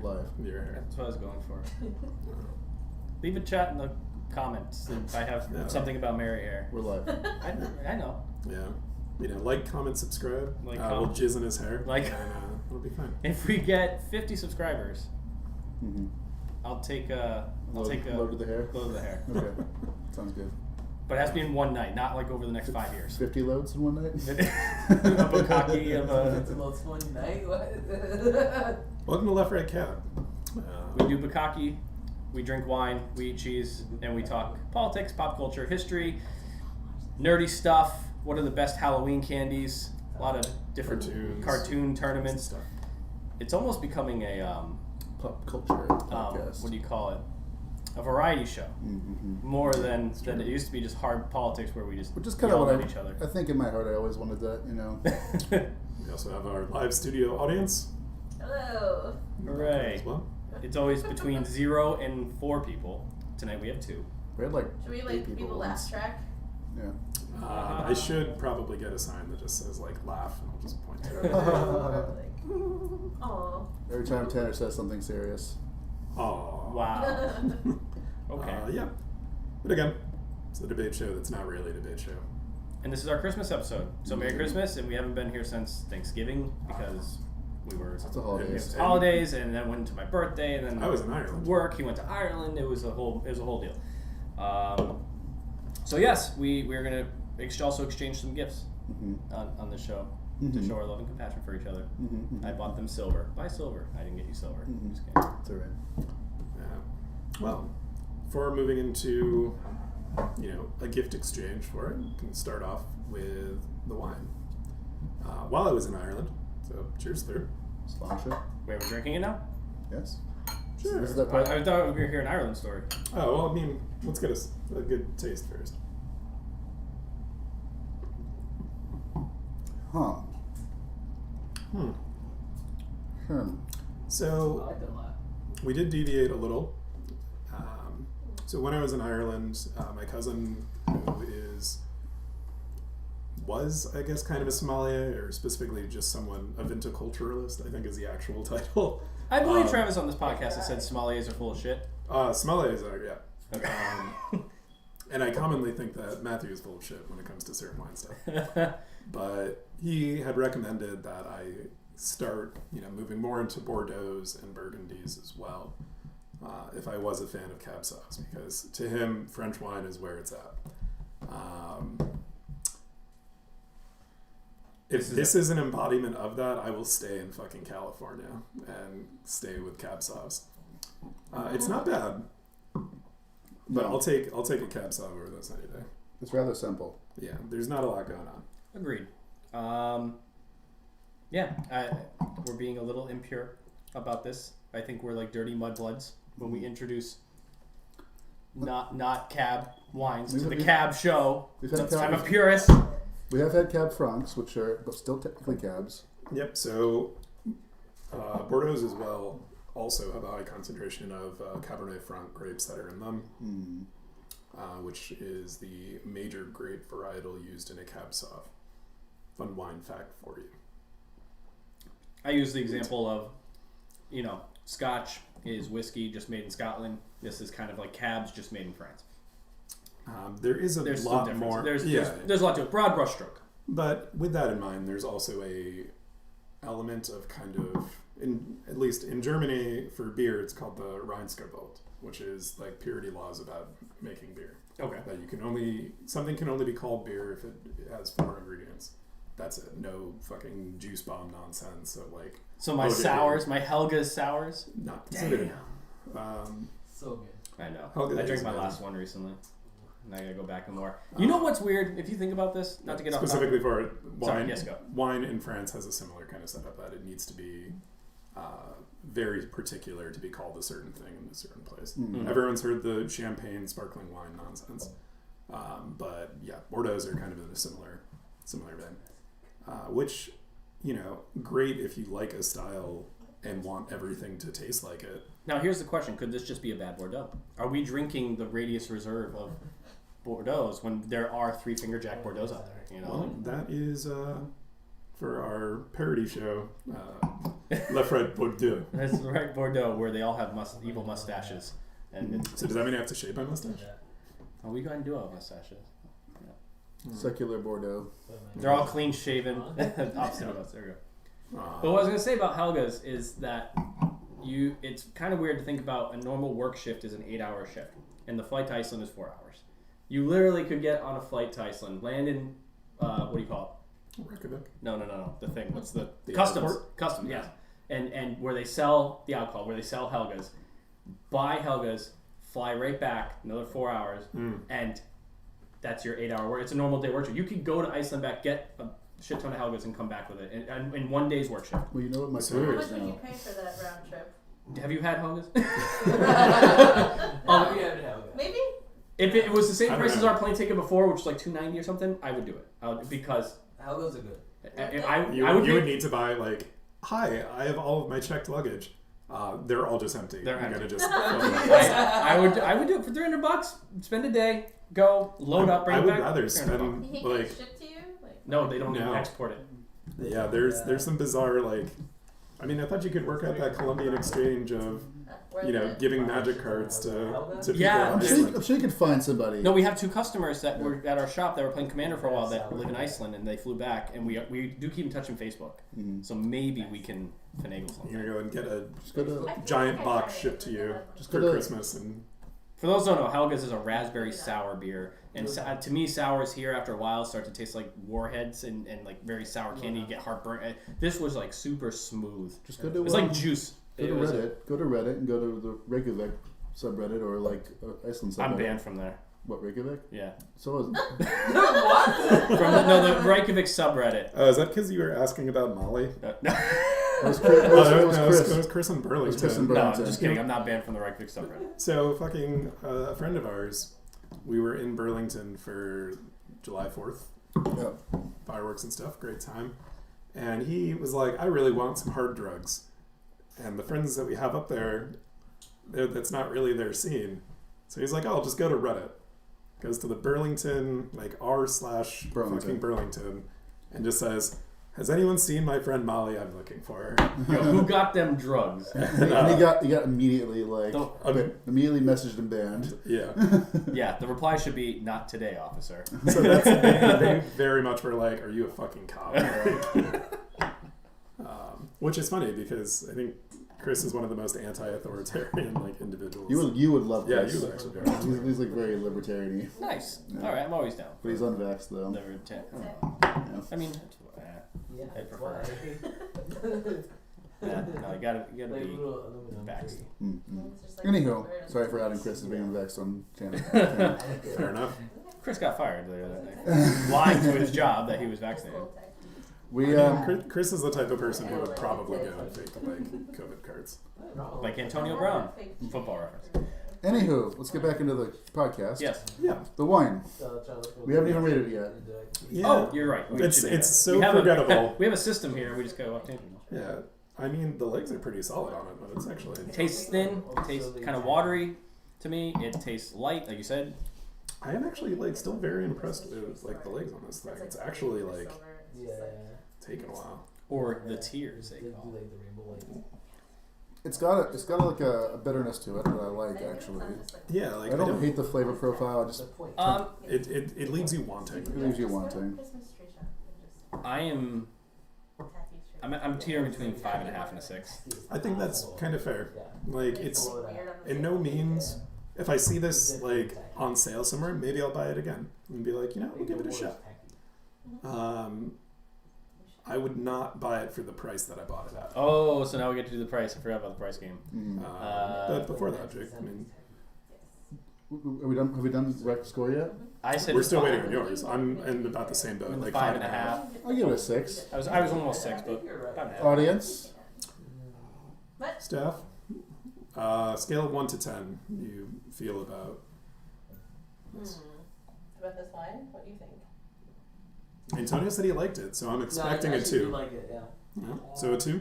live. Your hair. That's what I was going for. Leave a chat in the comments if I have something about Mary hair. We're live. I know. Yeah. Like, comment, subscribe. Like, we'll jizz in his hair. Like, and it'll be fine. If we get 50 subscribers, Mm-hmm. I'll take Load of the hair? Load of the hair. Okay. Sounds good. But it has to be in one night, not like over the next 5 years. 50 loads in one night? A bukkake of a... 50 loads one night? What? Welcome to Left Right Cab. We do bukkake, we drink wine, we eat cheese, and we talk politics, pop culture, history, nerdy stuff. What are the best Halloween candies? A lot of different cartoon tournaments. Stuff. It's almost becoming a Pop culture podcast. what do you call it? A variety show. Mm-hmm. More than it used to be just hard politics where we just Which is kind of yelled what at each other. I think in my heart I always wanted that, We also have our live studio audience. Hello. Hooray. As well. It's always between 0 and 4 people. Tonight we have 2. We had like Should we 8 people laugh track? Yeah. I should probably get a sign that just says like laugh, and I'll just point to it. Aww. Every time Tanner says something serious. Aww. Wow. Okay. Yeah. But again, it's a debate show that's not really a debate show. And this is our Christmas episode. So Merry Christmas, and we haven't been here since Thanksgiving because we were It's the holidays. holidays, and then went to my birthday, and then I was in Ireland. Work. He went to Ireland. It was a whole deal. So yes, we're gonna also exchange some gifts on the show to show our love and compassion for each other. I bought them silver. Buy silver. I didn't get you silver. Just kidding. It's alright. Yeah. Well, before moving into a gift exchange for it, we can start off with the wine. While I was in Ireland, so cheers through. Sláinte. Wait, we're drinking it now? Yes. Sure. This is that I part. thought we were here in Ireland story. Oh, well, I mean, let's get a good taste first. Huh. So, I like that a lot. we did deviate a little. So when I was in Ireland, my cousin, who was, I guess, kind of a sommelier, or specifically just someone, a viticulturalist, I think is the actual title. I believe Travis on this podcast has said sommeliers are full of shit. Sommeliers are, yeah. Okay. And I commonly think that Matthew is full of shit when it comes to certain wine stuff. But he had recommended that I start, moving more into Bordeaux's and Burgundies as well, if I was a fan of Cab Sauv, because to him, French wine is where it's at. If this is an embodiment of that, I will stay in fucking California and stay with Cab Sauv. It's not bad, but No. I'll take a Cab Sauv over this any day. It's rather simple. Yeah, there's not a lot going on. Agreed. We're being a little impure about this. I think we're like dirty mudbloods when we introduce not cab wines to the cab show. I'm a purist. We have had Cab Francs, which are but still technically cabs. Yep, so Bordeaux's as well also have a high concentration of Cabernet Franc grapes that are in them, which is the major grape varietal used in a Cab Sauv. Fun wine fact for you. I use the example of, Scotch is whiskey just made in Scotland. This is kind of like cabs just made in France. There's lot some more. There's a lot to it. Broad brushstroke. But with that in mind, there's also a element of kind of, at least in Germany, for beer, it's called the Reinheitsgebot, which is like purity laws about making beer. Okay. That something can only be called beer if it has 4 ingredients. That's it. No fucking juice bomb nonsense. So my sours, my Helga's sours. Not Damn. So good. I know. Helga I drank is my amazing. last one recently. And I gotta go back and more. You know what's weird? If you think about this, not to get off specifically for it, wine. Sorry, yes, go. Wine in France has a similar kind of setup that it needs to be very particular to be called a certain thing in a certain place. Mm-hmm. Everyone's heard the champagne sparkling wine nonsense, but yeah, Bordeaux are kind of in a similar vein. Which, great if you like a style and want everything to taste like it. Now here's the question: could this just be a bad Bordeaux? Are we drinking the Radius Reserve of Bordeaux when there are 3 Finger Jack Bordeaux out there? Well, that is for our parody show. Lafred Bordeaux. That's right, Bordeaux, where they all have evil mustaches. And So does that mean I have to shave my mustache? oh, we go ahead and do all mustaches. Secular Bordeaux. They're all clean shaven. Opposite of us. There we go. But what I was going to say about Helga's is that it's kind of weird to think about a normal work shift is an 8-hour shift, and the flight to Iceland is 4 hours. You literally could get on a flight to Iceland, land in, what do you call it? Reykjavik. No. The thing. What's the customs? airport? Customs, yes. And where they sell the alcohol, where they sell Helga's, buy Helga's, fly right back, another 4 hours, and that's your 8-hour work. It's a normal day work shift. You could go to Iceland back, get a shit ton of Helga's, and come back with it in 1 day's work shift. Well, you know what my So career How is much would you now. pay for that round trip? Have you had Helga's? Maybe? If it was the same I don't price as know. our plane ticket before, which was like $290 or something, I would do it. Because How those are good. You I would would pay- need to buy like, hi, I have all of my checked luggage. They're all just empty. They're I'm empty. gonna just. I would do it for $300. Spend a day, go load up, bring I it would back. rather $300. spend You can't like get it shipped to you? Like, No, they don't No. export it. yeah. There's some bizarre like. I mean, I thought you could work out that Colombian exchange of where you know the- giving magic cards to people. Yeah, in I'm Iceland. sure you could find somebody. No, we have 2 customers that were at our shop that were playing Commander for a while that live in Iceland, and they flew back, and we do keep in touch on Facebook. So maybe we can finagle something. You're gonna go and get a Just go to. I feel giant like I box tried shipped to it, you but Just for go to- Christmas, and For those who don't know, Helga's is a raspberry sour beer, and to me, sours here after a while start to taste like warheads and like very sour candy. You get heartburn. This was like super smooth. Just go to. It's like juice. Go It to was Reddit. Go to Reddit and go to the Reykjavik subreddit or like Iceland subreddit. I'm banned from there. What, Reykjavik? Yeah. So is What? From the Reykjavik subreddit. is that because you were asking about Molly? No, It was Chris. It was, Oh, it was no, Chris. it was Chris and Burlington. It was Chris and no, Burlington. I'm just kidding. I'm not banned from the Reykjavik subreddit. So fucking a friend of ours, we were in Burlington for July 4th, Yep. fireworks and stuff, great time. And he was like, I really want some hard drugs. And the friends that we have up there, that's not really their scene. So he's like, oh, I'll just go to Reddit. Goes to the Burlington, like r/fucking Burlington. Burlington, and just says, has anyone seen my friend Molly? I'm looking for her. Yo, who got them drugs? And he got immediately like Don't- immediately messaged and banned. Yeah. Yeah, the reply should be not today, officer. So they very much were like, are you a fucking cop? Which is funny because I think Chris is one of the most anti-authoritarian like individuals. You would love Yeah, Chris. you would actually very much. He's like very libertarian-y. Nice. Yeah. All right, I'm always down. But he's unvaxxed though. Libertarian. I mean, Yeah, I prefer. why? no, you gotta be vaxxed. Mm-hmm. It's just like Anywho, weird. sorry for adding Chris as being unvaxxed on channel. Fair enough. Chris got fired later that night, lying to his job that he was vaccinated. We Chris is the type of person who would probably go and fake like COVID cards. Like Antonio Brown, football reference. Anywho, let's get back into the podcast. Yes. Yeah. The wine. We haven't even rated it yet. Yeah. Oh, you're right. We It's should do it's that. so We have forgettable. we have a system here. We just go off tangent. Yeah. I mean, the legs are pretty solid on it, but it's actually. It tastes thin. It tastes kind of watery to me. It tastes light, like you said. I am actually like still very impressed with like the legs on this thing. It's actually like taken a while. Or the tears they call. It's got like a bitterness to it that I like actually. Yeah, like I don't hate the flavor profile. I just it leaves you wanting. it leaves you wanting. I'm teetering between 5.5 and a 6. I think that's kind of fair. Like it's in no means. If I see this like on sale somewhere, maybe I'll buy it again and be like, you know, we'll give it a shot. I would not buy it for the price that I bought it at. Oh, so now we get to do the price. I forgot about the price game. But before that, Jake, I mean, Are we done? Have we done rec score yet? I said we're it's still five. waiting on yours. I'm in about the same boat, like 5.5. I'll give it a 6. I was almost 6, but 5.5. Audience. Staff, scale of 1 to 10, you feel about. About this wine? What do you think? Antonio said he liked it, so I'm expecting a 2. Like it, yeah. Yeah, so a 2.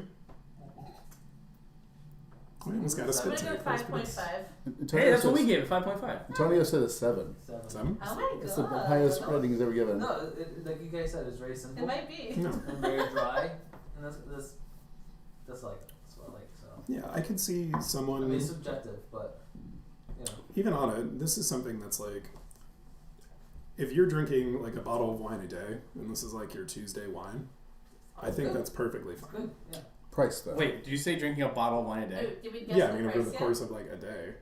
William's got a I'm spit gonna go take. 5.5. Hey, that's what we gave it, 5.5. Antonio said a 7. 7? Oh my god. It's the highest rating he's ever given. No, like you guys said, it's very simple It might be. No. and very dry, and that's That's what I like. So Yeah, I could see someone. I mean, it's subjective, but you know. Even on it, this is something that's like, if you're drinking like a bottle of wine a day, and this is like your Tuesday wine, I think that's perfectly fine. Good. Yeah. Price though. Wait, did you say drinking a bottle of wine a day? Did we guess Yeah, the I mean over price the yet? course of like a day,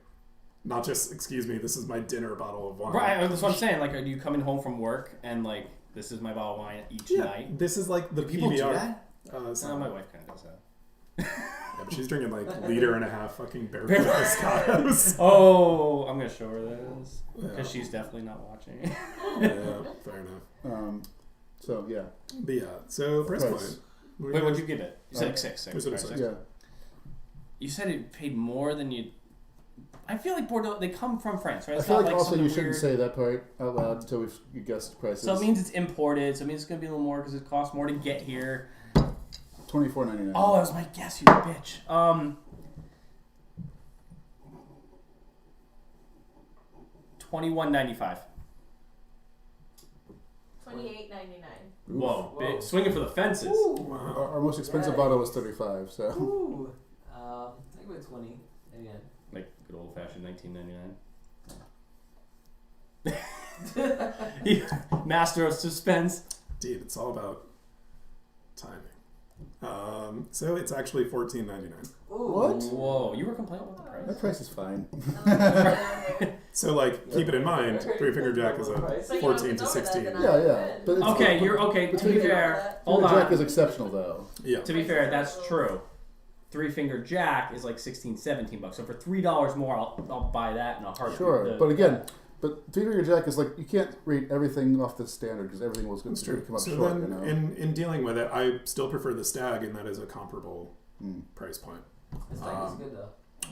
not just excuse me, this is my dinner bottle of wine. Right, that's what I'm saying. Like, are you coming home from work and like, this is my bottle of wine each night? This is like the Do people PBR. do that? So, No, my wife kind of does that. yeah, but she's drinking like a liter and a half fucking barefoot Moscatos. Oh, I'm gonna show her this because Yeah. she's definitely not watching. Yeah, fair enough. So yeah. But yeah, so price Price. point. Wait, what'd you give it? You said like six. Here's what it Sorry, says. six. Yeah. You said it paid more than you. I feel like Bordeaux. They come from France, right? I It's feel not like also something you shouldn't weird. say that part out loud until we've guessed prices. So it means it's imported. So it means it's gonna be a little more because it costs more to get here. $24.99. Oh, that was my guess, you bitch. $21.95. $28.99. Whoa, Whoa. big, swinging for the fences. Ooh. Our most expensive Yeah. bottle was $35. So Ooh. I think we're 20 again. Like good old fashioned 1999. Master of suspense. Dude, it's all about timing. So it's actually $14.99. Ooh. What? Whoa, you were complaining about the that price. price is fine. So like, keep it in mind, Three Finger Jack is a So you 14 don't to know that, 16. then Yeah, yeah. But it's Okay, you're okay. To be Three fair, hold Finger Jack on. is exceptional though. Yeah. To be fair, that's true. Three Finger Jack is like $16, $17. So for $3 more, I'll buy that in a heartbeat. Sure, but again, Three Finger Jack is like you can't rate everything off the standard because everything was going That's to true. come up So short. then, You know. in dealing with it, I still prefer the Stag, and that is a comparable price point. This thing is good though.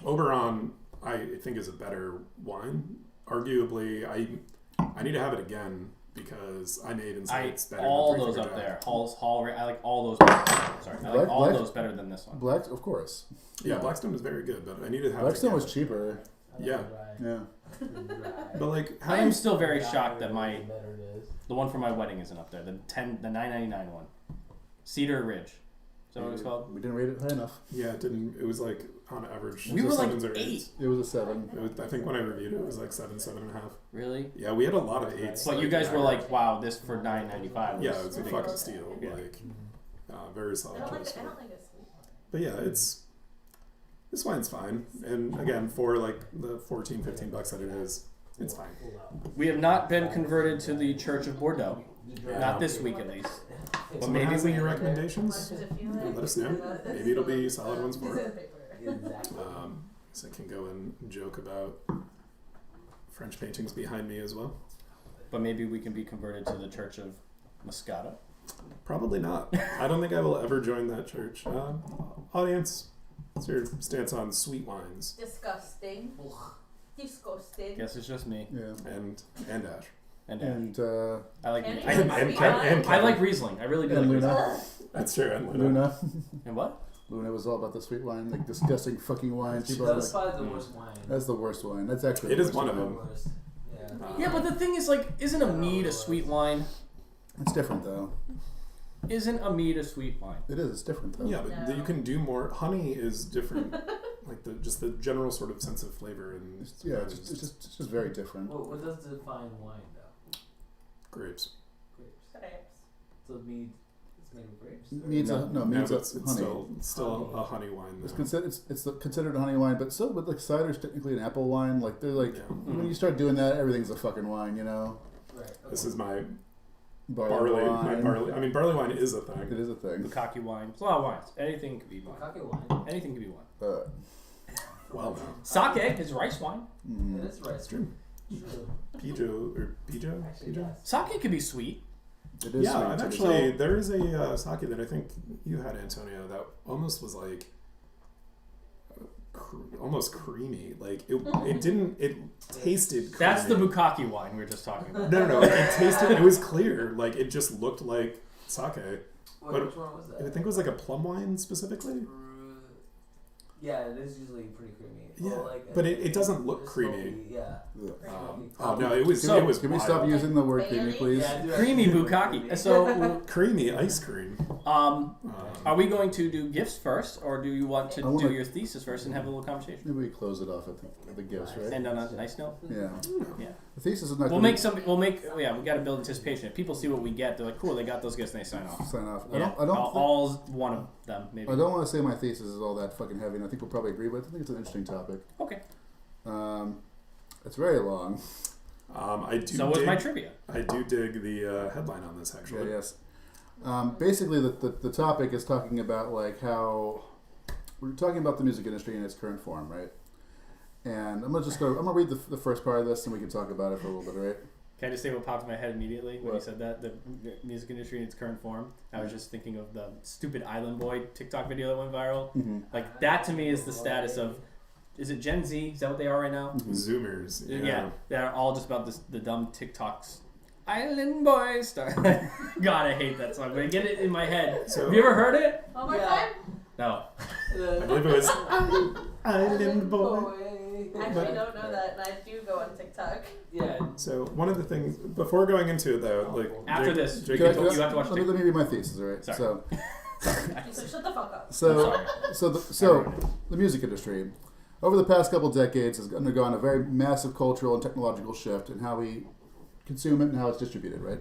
Oberon, I think, is a better wine. Arguably, I need to have it again because I made insights better all than Three those Finger up Jack. there. Hall. I like all those. Sorry, I like all Black- those better than this one. Black, of course. Yeah, Blackstone is very good, but I need to have Blackstone it was again. cheaper. Yeah. Yeah. But like, I am still very shocked that better it is. the one for my wedding isn't up there. The $9.99 one, Cedar Ridge. Is that what it's called? We didn't rate it high enough. yeah, it didn't. It was like on average. We were like sevens or 8. eights. It was a 7. It was, I think when I reviewed it, it was like 7, 7.5. Really? Yeah, we had a lot of 8s. But you guys were like, wow, this for $9.95. yeah, it was a fucking steal. Yeah. Like, very I solid don't like choice. it. I don't like a sweet one. But yeah, this wine's fine. And again, for like the 14, 15 bucks that it is, it's fine. We have not been converted to the Church of Bordeaux. Not this week, at least. But Someone maybe has we. any recommendations? Does it feel like? Let us know. Maybe it'll be solid ones for it. Exactly. So I can go and joke about French paintings behind me as well. But maybe we can be converted to the Church of Moscato. Probably not. I don't think I will ever join that church. Audience, what's your stance on sweet wines Disgusting. Disgusting. Guess it's just me. Yeah. and Ash? And I like. And I, and- I, and- I, and- I like Riesling. I really do. And like Riesling. Luna. That's true. And Luna. And what? Luna was all about the sweet wine, like disgusting fucking wine. She bought That's like, probably the worst wine. that's the worst wine. That's actually It the is worst one of wine. them. Worst. Yeah. Yeah, but the thing is, like, isn't a mead a sweet wine? It's different though. Isn't a mead a sweet wine? It is. It's different though. Yeah, but No. you can do more. Honey is different. Like the general sort of sense of flavor and Yeah, it's just very different. What does define wine though? grapes. Grapes. Grapes. So mead, it's made of grapes. Mead's No. no, No, mead's but a it's honey. still a honey wine. It's Though. considered considered a honey wine, but still, but like cider's technically an apple wine. Like they're like Yeah. when you start doing that, everything's a fucking wine, you know. Right. Okay. This is my Barley my wine. barley. I mean, barley wine is a It thing. is a thing. Bukkake wine. It's a lot of wines. Anything can be wine. Bukkake wine. Anything can be wine. Well, no. Sake is rice wine. It is rice. It's true. True. Pijo or Pijo? Actually, Pijo? yes. Sake can be sweet. It is Yeah, sweet, I've too. actually. There is a sake that I think you had, Antonio, that almost was like almost creamy. Like it didn't. It tasted. Creamy. That's the bukkake wine we were just talking about. No. It tasted. It was clear. Like it just looked like sake. Wait, But which one was that? I think it was like a plum wine specifically. Yeah, it is usually pretty creamy. Yeah, Well, like, but it doesn't look it's creamy. smoky, Yeah. Oh no, it was So- Can we stop wild. using the word creamy, please? Yeah, dude, Creamy I think bukkake. creamy. So, creamy ice cream. are we going to do gifts first, or do you want to I wanna- do your thesis first and have a little conversation? Maybe we close it off at the gifts, right? End on a nice note. Yeah. Yeah. The thesis is not. We'll gonna make some. We'll make. Yeah, we got to build anticipation. If people see what we get, they're like, "Cool, they got those gifts," and they sign off. sign off. Yeah. I don't. All's one of them, maybe. I don't want to say my thesis is all that fucking heavy, and I think we'll probably agree, but I think it's an interesting topic. Okay. It's very long. I do. So was dig, my trivia. I do dig the headline on this actually. Yeah, yes. Basically, the topic is talking about like how we're talking about the music industry in its current form, right? And I'm gonna read the first part of this, and we can talk about it for a little bit, right? Can I just say what popped in my head immediately when you What? said that? The music industry in its current form. I was just thinking of the stupid Island Boy TikTok video that went viral. Mm-hmm. Like, that to me is the status of, is it Gen Z? Is that what they are right now? Zoomers. Yeah. They're all just about the dumb TikToks. Island Boy star. God, I hate that song, but I get it in my head. So- Have you ever heard it? One more Yeah. time? No. I believe it was Island Boy. I actually don't know that, and I do go on TikTok. Yeah. So one of the things before going into it though, like After Jake- this, Jake you had told- have to watch let me read my thesis, all right? Sorry. So, So shut the fuck up. so the music industry, over the past couple decades, has undergone a very massive cultural and technological shift in how we consume it and how it's distributed, right?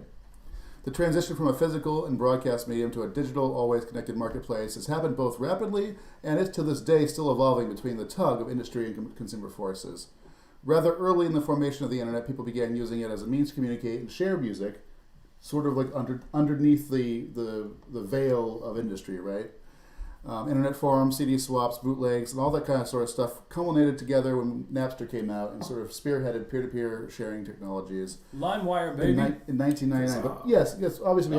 The transition from a physical and broadcast medium to a digital, always connected marketplace has happened both rapidly and is to this day still evolving between the tug of industry and consumer forces. Rather early in the formation of the internet, people began using it as a means to communicate and share music, sort of like underneath the veil of industry, right? Internet forums, CD swaps, bootlegs, and all that kind of sort of stuff culminated together when Napster came out and sort of spearheaded peer-to-peer sharing technologies LimeWire, in, baby. in 1999. But yes, obviously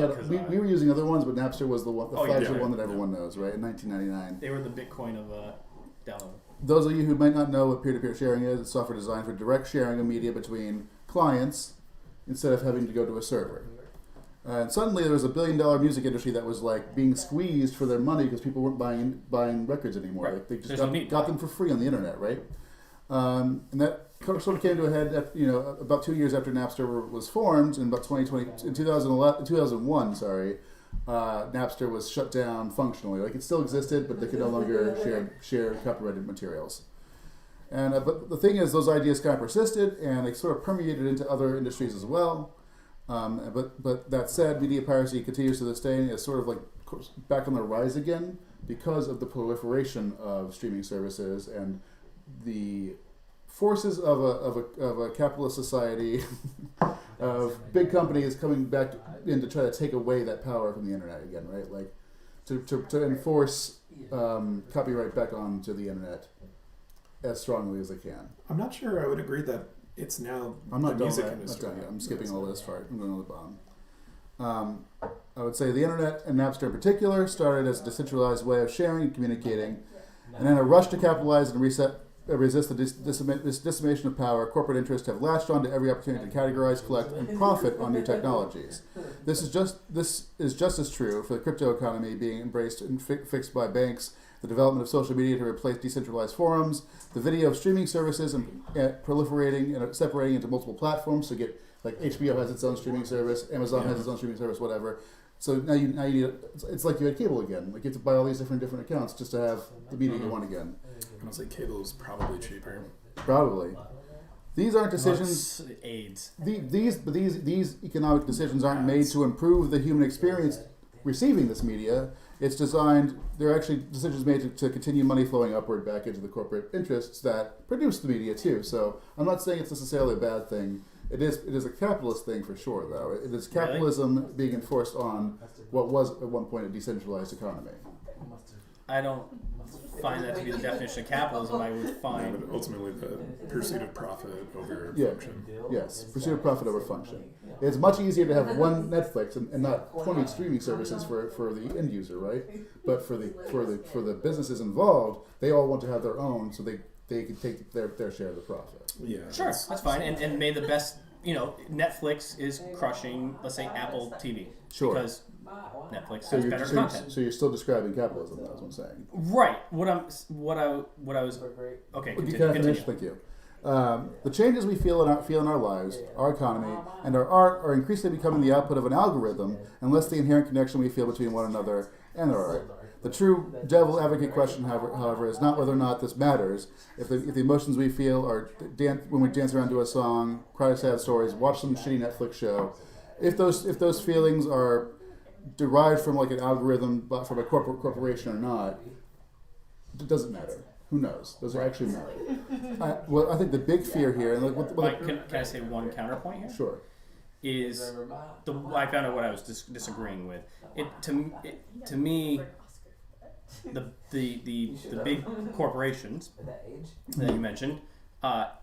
we were using other ones, but Napster was the flagship one that everyone knows, right? In 1999. They were the Bitcoin of download. Those of you who might not know what peer-to-peer sharing is, it's software designed for direct sharing of media between clients instead of having to go to a server. And suddenly there was $1 billion music industry that was like being squeezed for their money because people weren't buying records anymore. Right. Like they just There's no need. got them for free on the internet, right? And that sort of came to a head, about 2 years after Napster was formed, in about 2001. Napster was shut down functionally. Like it still existed, but they could no longer share copyrighted materials. And but the thing is, those ideas kind of persisted, and they sort of permeated into other industries as well. But that said, media piracy continues to this day and is sort of like back on the rise again because of the proliferation of streaming services and the forces of a capitalist society of big companies coming back in to try to take away that power from the internet again, right? Like to enforce copyright back onto the internet as strongly as they can. I'm not sure I would agree that it's now I'm the not done music yet. industry. I'm skipping all this part. I'm going to the bottom. I would say the internet and Napster in particular started as a decentralized way of sharing and communicating, and in a rush to capitalize and resist the dissemination of power, corporate interests have latched on to every opportunity to categorize, collect, and profit on new technologies. This is just as true for the crypto economy being embraced and fixed by banks, the development of social media to replace decentralized forums, the video streaming services and proliferating and separating into multiple platforms to get like HBO has its own streaming service, Amazon has its own streaming service, whatever. So now you need it's like you had cable again. Like you have to buy all these different accounts just to have the media you want again. Honestly, cable is probably cheaper. Probably. These aren't decisions. AIDS. These economic decisions aren't made to improve the human experience receiving this media. It's designed. They're actually decisions made to continue money flowing upward back into the corporate interests that produce the media too. So I'm not saying it's necessarily a bad thing. It is a capitalist thing for sure, though. It is capitalism being enforced on what was at one point a decentralized economy. I don't find that to be the definition of capitalism. I would Yeah, find. but ultimately, the pursuit of profit over Yeah. function. Yes, pursuit of profit over function. It's much easier to have one Netflix and not 20 streaming services for the end user, right? But for the businesses involved, they all want to have their own, so they can take their share of the profit. Yeah. Sure, that's fine. And may the best Netflix is crushing, let's say, Apple TV. Sure. Because Netflix So has you're, better so, content. so you're still describing capitalism, that's what I'm saying. Right. What I was. Okay. Continue. Thank you. The changes we feel in our lives, our economy, and our art are increasingly becoming the output of an algorithm, and less the inherent connection we feel between one another and our art. The true devil advocate question, however, is not whether or not this matters. If the emotions we feel are when we dance around to a song, cry to sad stories, watch some shitty Netflix show, if those feelings are derived from like an algorithm, but from a corporation or not, it doesn't matter. Who knows? Those are actually matter. I think the big fear here, and Can I say one counterpoint here? Sure. Is I found out what I was disagreeing with. To me, the big corporations that you mentioned,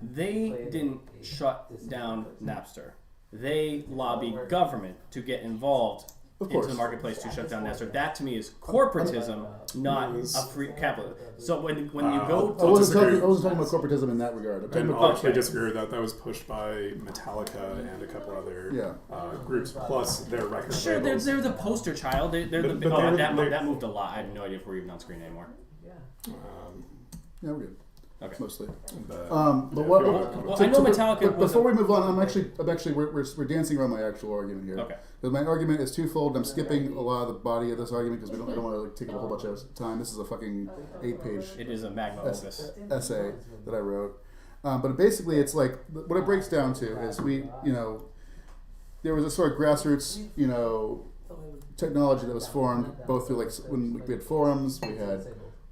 they didn't shut down Napster. They lobbied government to get involved into the marketplace to shut down Napster. That to me is corporatism, not a free capitalism. So when you go, I wasn't talking about corporatism in that regard. I'm talking I'll actually disagree with that. That was pushed by Metallica and a couple other groups, plus their record labels. They're the poster child. That moved a lot. I have no idea if we're even on screen anymore. Yeah, we're good. Okay. Mostly. I know Metallica. But before we move on, we're dancing around my actual argument here. Okay. Because my argument is twofold. I'm skipping a lot of the body of this argument because I don't want to take up a whole bunch of time. This is a fucking 8-page. It is a magnum opus essay that I wrote. But basically, it's like what it breaks down to is there was a sort of grassroots technology that was formed both through like when we had forums, we had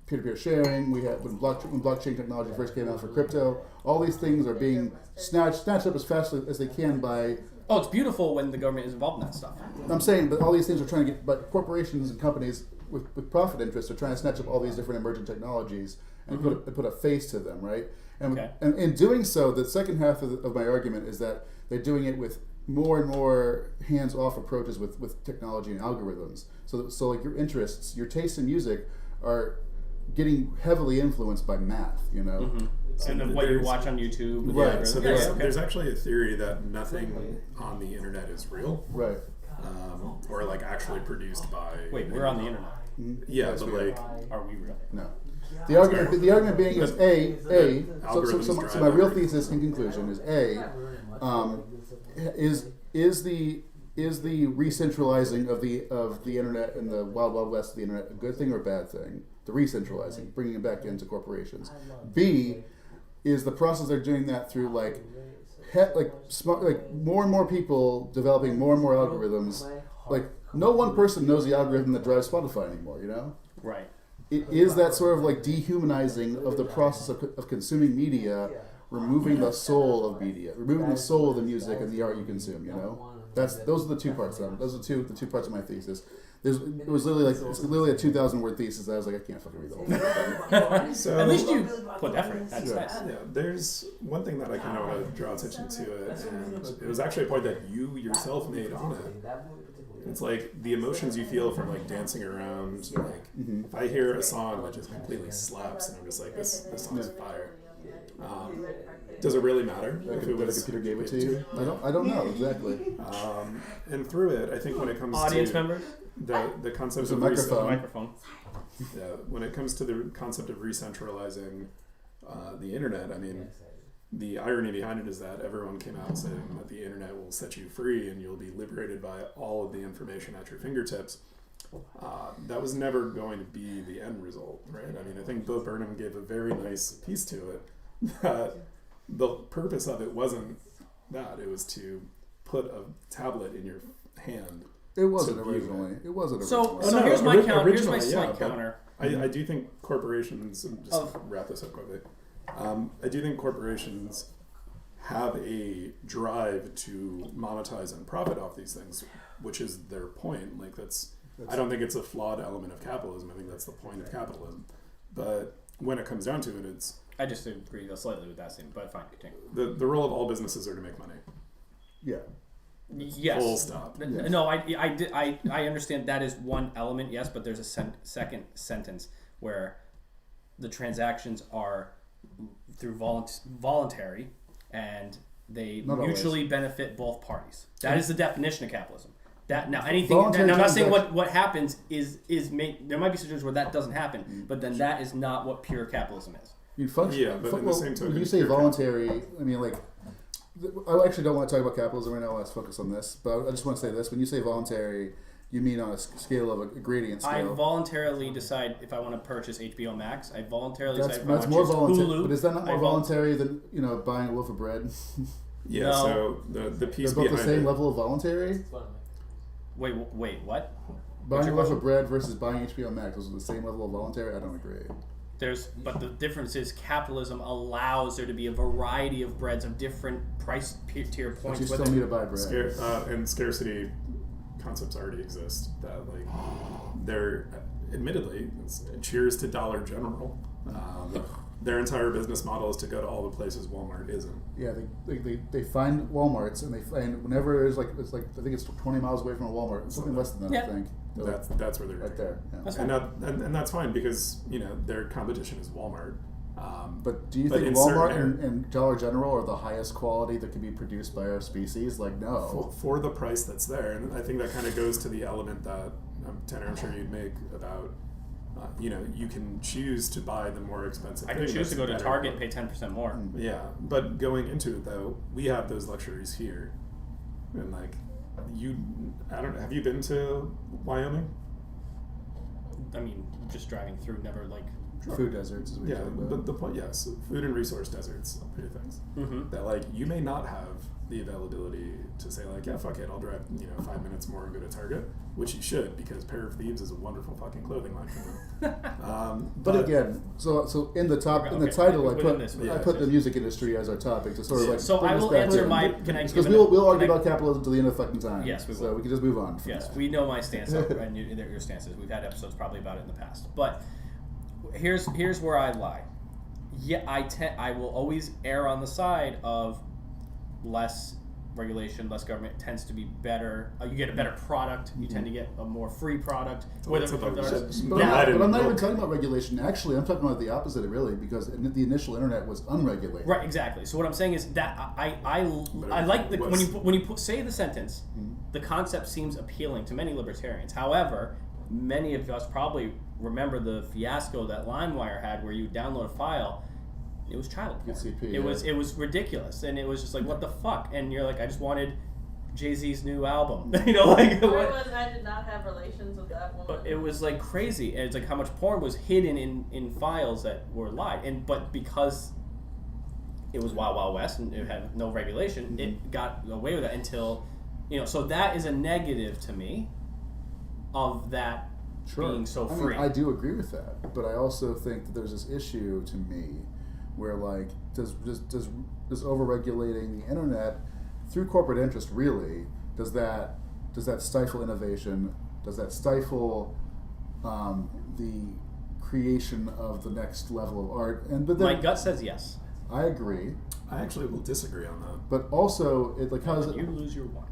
peer-to-peer sharing, we had when blockchain technology first came out for crypto. All these things are being snatched up as fast as they can by. Oh, it's beautiful when the government is involved in that stuff. I'm saying, but all these things are trying to get, but corporations and companies with profit interests are trying to snatch up all these different emerging technologies and put a face to them, right? And in doing so, the second half of my argument is that they're doing it with more and more hands-off approaches with technology and algorithms. So like your interests, your tastes in music are getting heavily influenced by math, So and what you watch on YouTube. Right. So there's actually a theory that nothing on the internet is real. Right. Or like actually produced by. Wait, we're on the internet. Yeah, but like, are we real? No. The argument being is so my real thesis in conclusion is is the re-centralizing of the internet and the wild west of the internet a good thing or a bad thing? The re-centralizing, bringing it back into corporations. B, is the process they're doing that through like more and more people developing more and more algorithms. Like no one person knows the algorithm that drives Spotify anymore. Right. It is that sort of like dehumanizing of the process of consuming media, removing the soul of media, removing the soul of the music and the art you consume. Those are the two parts of them. Those are the two parts of my thesis. It was literally a 2,000-word thesis. I was like, I can't fucking read the whole thing. So, at least you put effort. That's nice. Yeah, there's one thing that I kind of want to draw attention to it, and it was actually a point that you yourself made on it. It's like the emotions you feel from like dancing around. Like if I hear a song that just completely slaps, and I'm just like, this song's fire. Does it really matter if it was the computer gave it to you? I don't know exactly. And through it, I think when it comes audience to members, the concept of microphone. Yeah, when it comes to the concept of recentralizing the internet, I mean, the irony behind it is that everyone came out saying that the internet will set you free and you'll be liberated by all of the information at your fingertips. That was never going to be the end result, right? I mean, I think Bill Burnham gave a very nice piece to it that the purpose of it wasn't that. It was to put a tablet in your hand. It wasn't originally. So here's my counter. Here's my slight counter. I do think corporations, just wrap this up quickly, I do think corporations have a drive to monetize and profit off these things, which is their point. Like I don't think it's a flawed element of capitalism. I think that's the point of capitalism. But when it comes down to it, I just agree slightly with that statement, but fine, continue. The role of all businesses are to make money. Yeah. Yes. Full stop. Yes. No, I understand that is one element, yes, but there's a second sentence where the transactions are through voluntary, and they Not mutually always. benefit both parties. That is the definition of capitalism. That now anything. Voluntary Now, I'm not saying transaction- what happens is there might be situations where that doesn't happen, but then that is not what pure capitalism is. You function. Yeah, but in the same token, when you say pure voluntary, I mean like. I actually don't want to talk about capitalism right now. Let's focus on this. But I just want to say this: when you say voluntary, you mean on a scale of a gradient I scale. voluntarily decide if I want to purchase HBO Max. I voluntarily That's decide if I want more to choose voluntary. Hulu. But is that not I more vol- voluntary than buying a loaf of bread? Yeah, No. so the piece They're both behind the same it, level of voluntary. It's fun. Wait, what? Buying a your loaf question? of bread versus buying HBO Max, those are the same level of voluntary. I don't agree. But the difference is capitalism allows there to be a variety of breads of different price tier But points. you still whether- need to buy bread. and scarcity concepts already exist. That like they're admittedly, cheers to Dollar General. Their entire business model is to go to all the places Walmart isn't. Yeah, they find Walmarts and they find whenever it's like I think it's 20 miles away from a Walmart. It's something less than that, Yeah. I think. That's where they're right there. Yeah. That's and that's fine because their competition is Walmart. But do you But think in Walmart certain and Dollar General are the highest quality that can be produced by our species? Like, no. for the price that's there, and I think that kind of goes to the element that Tanner, I'm sure you'd make about you can choose to buy the more expensive. I can thing choose to that's go to better. Target, pay 10% more. Yeah, but going into it though, we have those luxuries here, and like I don't know. Have you been to Wyoming? I mean, just driving through, never like. Food deserts, as we Yeah, talk about. but the point, yes, food and resource deserts, are things Mm-hmm. that like you may not have the availability to say like, yeah, fuck it, I'll drive 5 minutes more and go to Target, which you should because Pair of Thieves is a wonderful fucking clothing line for them. But again, so in the in the Okay, title, within this, I put the music industry as our topic to sort of like. So bring I us will back answer in. my. Can I? Because give we'll argue can I- about capitalism till the end of fucking time. Yes, we will. So we can just move on. From Yes, that. we know my stance and your stances. We've had episodes probably about it in the past. But here's where I lie. Yeah, I will always err on the side of less regulation, less government tends to be better. You get a better product. You tend to get a more free product. But I'm not even talking about regulation. Actually, I'm talking about the opposite, really, because the initial internet was unregulated. Right, exactly. So what I'm saying is that I like when you say the sentence, the concept seems appealing to many libertarians. However, many of us probably remember the fiasco that LimeWire had, where you download a file. It was child porn. CP, It was ridiculous, and it was just like, what the fuck? And you're like, I just wanted Jay-Z's new album. I did not have relations with that woman. But it was like crazy, and it's like how much porn was hidden in files that were live, but because it was Wild Wild West and it had no regulation, it got away with it until, so that is a negative to me of that being so free. I do agree with that, but I also think that there's this issue to me where like does overregulating the internet through corporate interest really does that stifle innovation? Does that stifle the creation of the next level of art? My gut says yes. I agree. I actually will disagree on that. But also, it like how does You lose your one.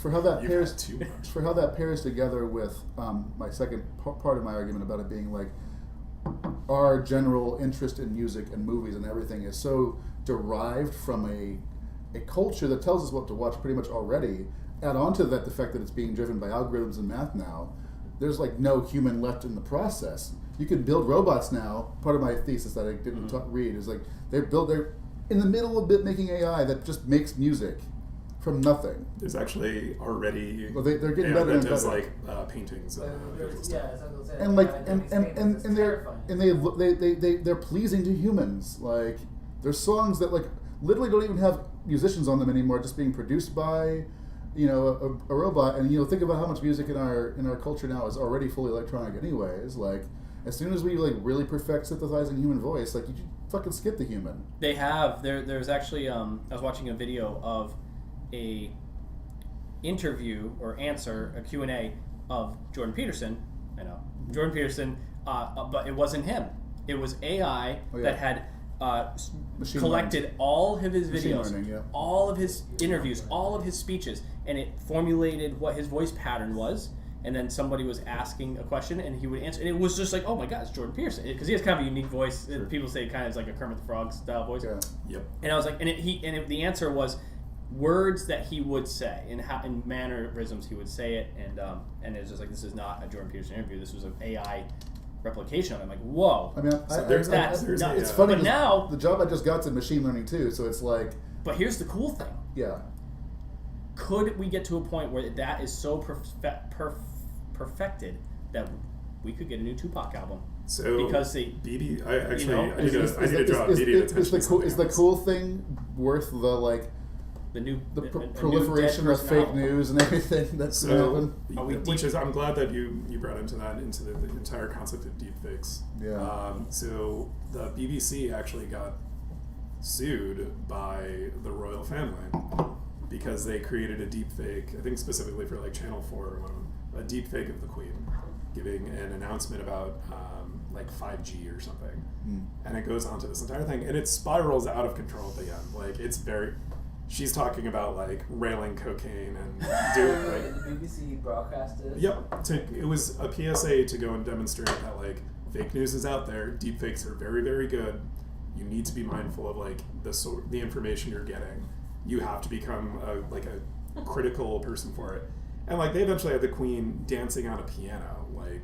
for how that You've pairs had too much. for how that pairs together with my second part of my argument about it being like our general interest in music and movies and everything is so derived from a culture that tells us what to watch pretty much already. Add on to that the fact that it's being driven by algorithms and math now. There's like no human left in the process. You can build robots now. Part of my thesis that I didn't read is like they're in the middle of making AI that just makes music from nothing. There's actually already They're getting better and that does better. like paintings and visual stuff. Yeah, that's what I was saying. And like Terrifying. they're pleasing to humans. Like there's songs that like literally don't even have musicians on them anymore, just being produced by a robot. And think about how much music in our culture now is already fully electronic anyways. Like as soon as we like really perfect synthesizing human voice, like you fucking skip the human. They have there's actually I was watching a video of a interview or answer, a Q&A of Jordan Peterson. I know Jordan Peterson, but it wasn't him. It was AI that had Machine collected learned. all of his Machine videos, learning, yeah. all of his interviews, all of his speeches, and it formulated what his voice pattern was, and then somebody was asking a question, and he would answer, and it was just like, oh my god, it's Jordan Peterson, because he has kind of a unique voice. Sure. People say it kind of is like a Kermit the Frog style voice. Yeah. Yep. And I was like, the answer was words that he would say, and how in mannerisms he would say it, and it was just like, this is not a Jordan Peterson interview. This was an AI replication of it. I'm like, whoa. I mean, there's it's nuts. funny. But now the job I just got's in machine learning too, so it's like, But here's the cool thing. yeah. Could we get to a point where that is so perfected that we could get a new Tupac album? So Because they, BB, I actually, you know, I need to draw immediate attention. Is the cool thing worth the like the new the a new proliferation Dead of Person fake album. news and everything that's going to So, happen? Are we which deep? is, I'm glad that you brought into the entire concept of deepfakes. Yeah. So the BBC actually got sued by the royal family because they created a deepfake, I think specifically for like Channel 4 or one of them, a deepfake of the Queen giving an announcement about like 5G or something. And it goes on to this entire thing, and it spirals out of control at the end. Like, it's very... She's talking about like railing cocaine and doing like... The BBC broadcasted it? Yep. It was a PSA to go and demonstrate that like fake news is out there. Deepfakes are very, very good. You need to be mindful of like the information you're getting. You have to become a critical person for it. And like they eventually had the Queen dancing on a piano. Like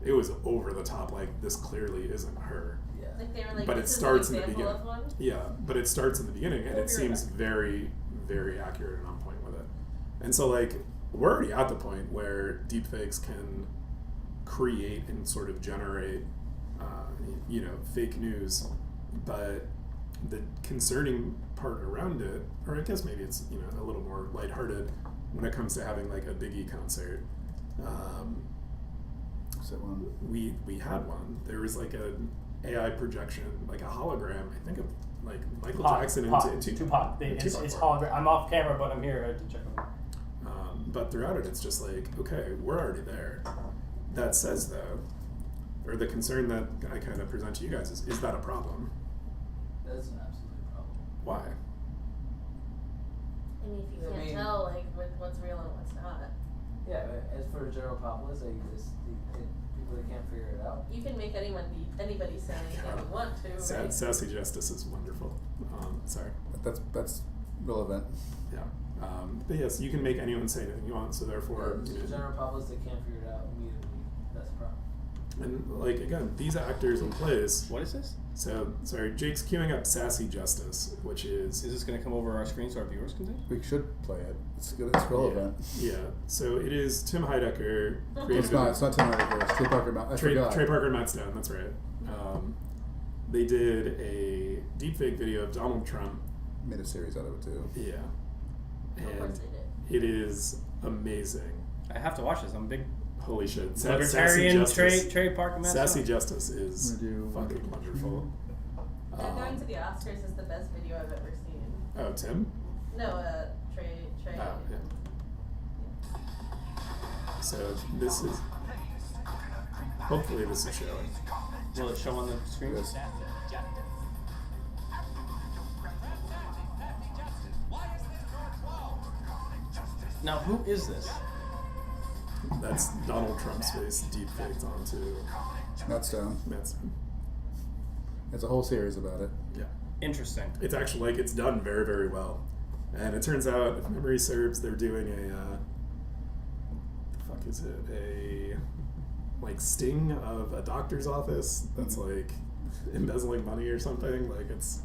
it was over the top. Like this clearly isn't her. Yeah. Like they were like, But this it is starts an in the example beginning. of one. Yeah, but it starts in the beginning, and We'll it be seems right back. very, very accurate and on point with it. And so, like, we're already at the point where deepfakes can create and sort of generate, fake news. But the concerning part around it, or I guess maybe it's a little more lighthearted when it comes to having like a Biggie concert. Is that one? We had one. There was like an AI projection, like a hologram, I think of like Michael Jackson and Tupac. It's hologram. I'm off camera, but I'm here to check them. But throughout it, it's just like, okay, we're already there. That says, though, or the concern that I kind of present to you guys is that a problem? That's an absolute problem. Why? I mean, if you I can't mean- tell like what's real and what's not, Yeah, but as for the general populace, like people that can't figure it out. you can make anybody say anything you want to, right? Sassy Justice is wonderful. Sorry. That's relevant. Yeah. But yes, you can make anyone say anything you want, so therefore... The general populace that can't figure it out immediately, that's a problem. And, like, again, these actors and plays... What is this? So, sorry, Jake's queuing up Sassy Justice, which is... Is this going to come over our screen so our viewers can see? We should play it. It's good. It's relevant. Yeah. So it is Tim Heidecker. It's not. It's not Tim Heidecker. It's Trey Parker. I forgot. Trey Parker and Matt Stone, that's right. They did a deepfake video of Donald Trump. Made a series out of it too. Yeah. Of course And they did. it is amazing. I have to watch this. I'm a big Holy shit. libertarian. Sassy Trey Parker. Matt Sassy Stone. Justice is We do. fucking wonderful. And going to the Oscars is the best video I've ever seen. Oh, Tim? No, Trey. Oh, yeah. So this is... Hopefully this is showing. Will it show on the screen? Yes. Now, who is this? That's Donald Trump's face deepfaked onto Matt Stone. Matt Stone. It's a whole series about it. Yeah. Interesting. It's actually like it's done very, very well. And it turns out, if memory serves, they're doing a the fuck is it? A like sting of a doctor's office that's like embezzling money or something. Like it's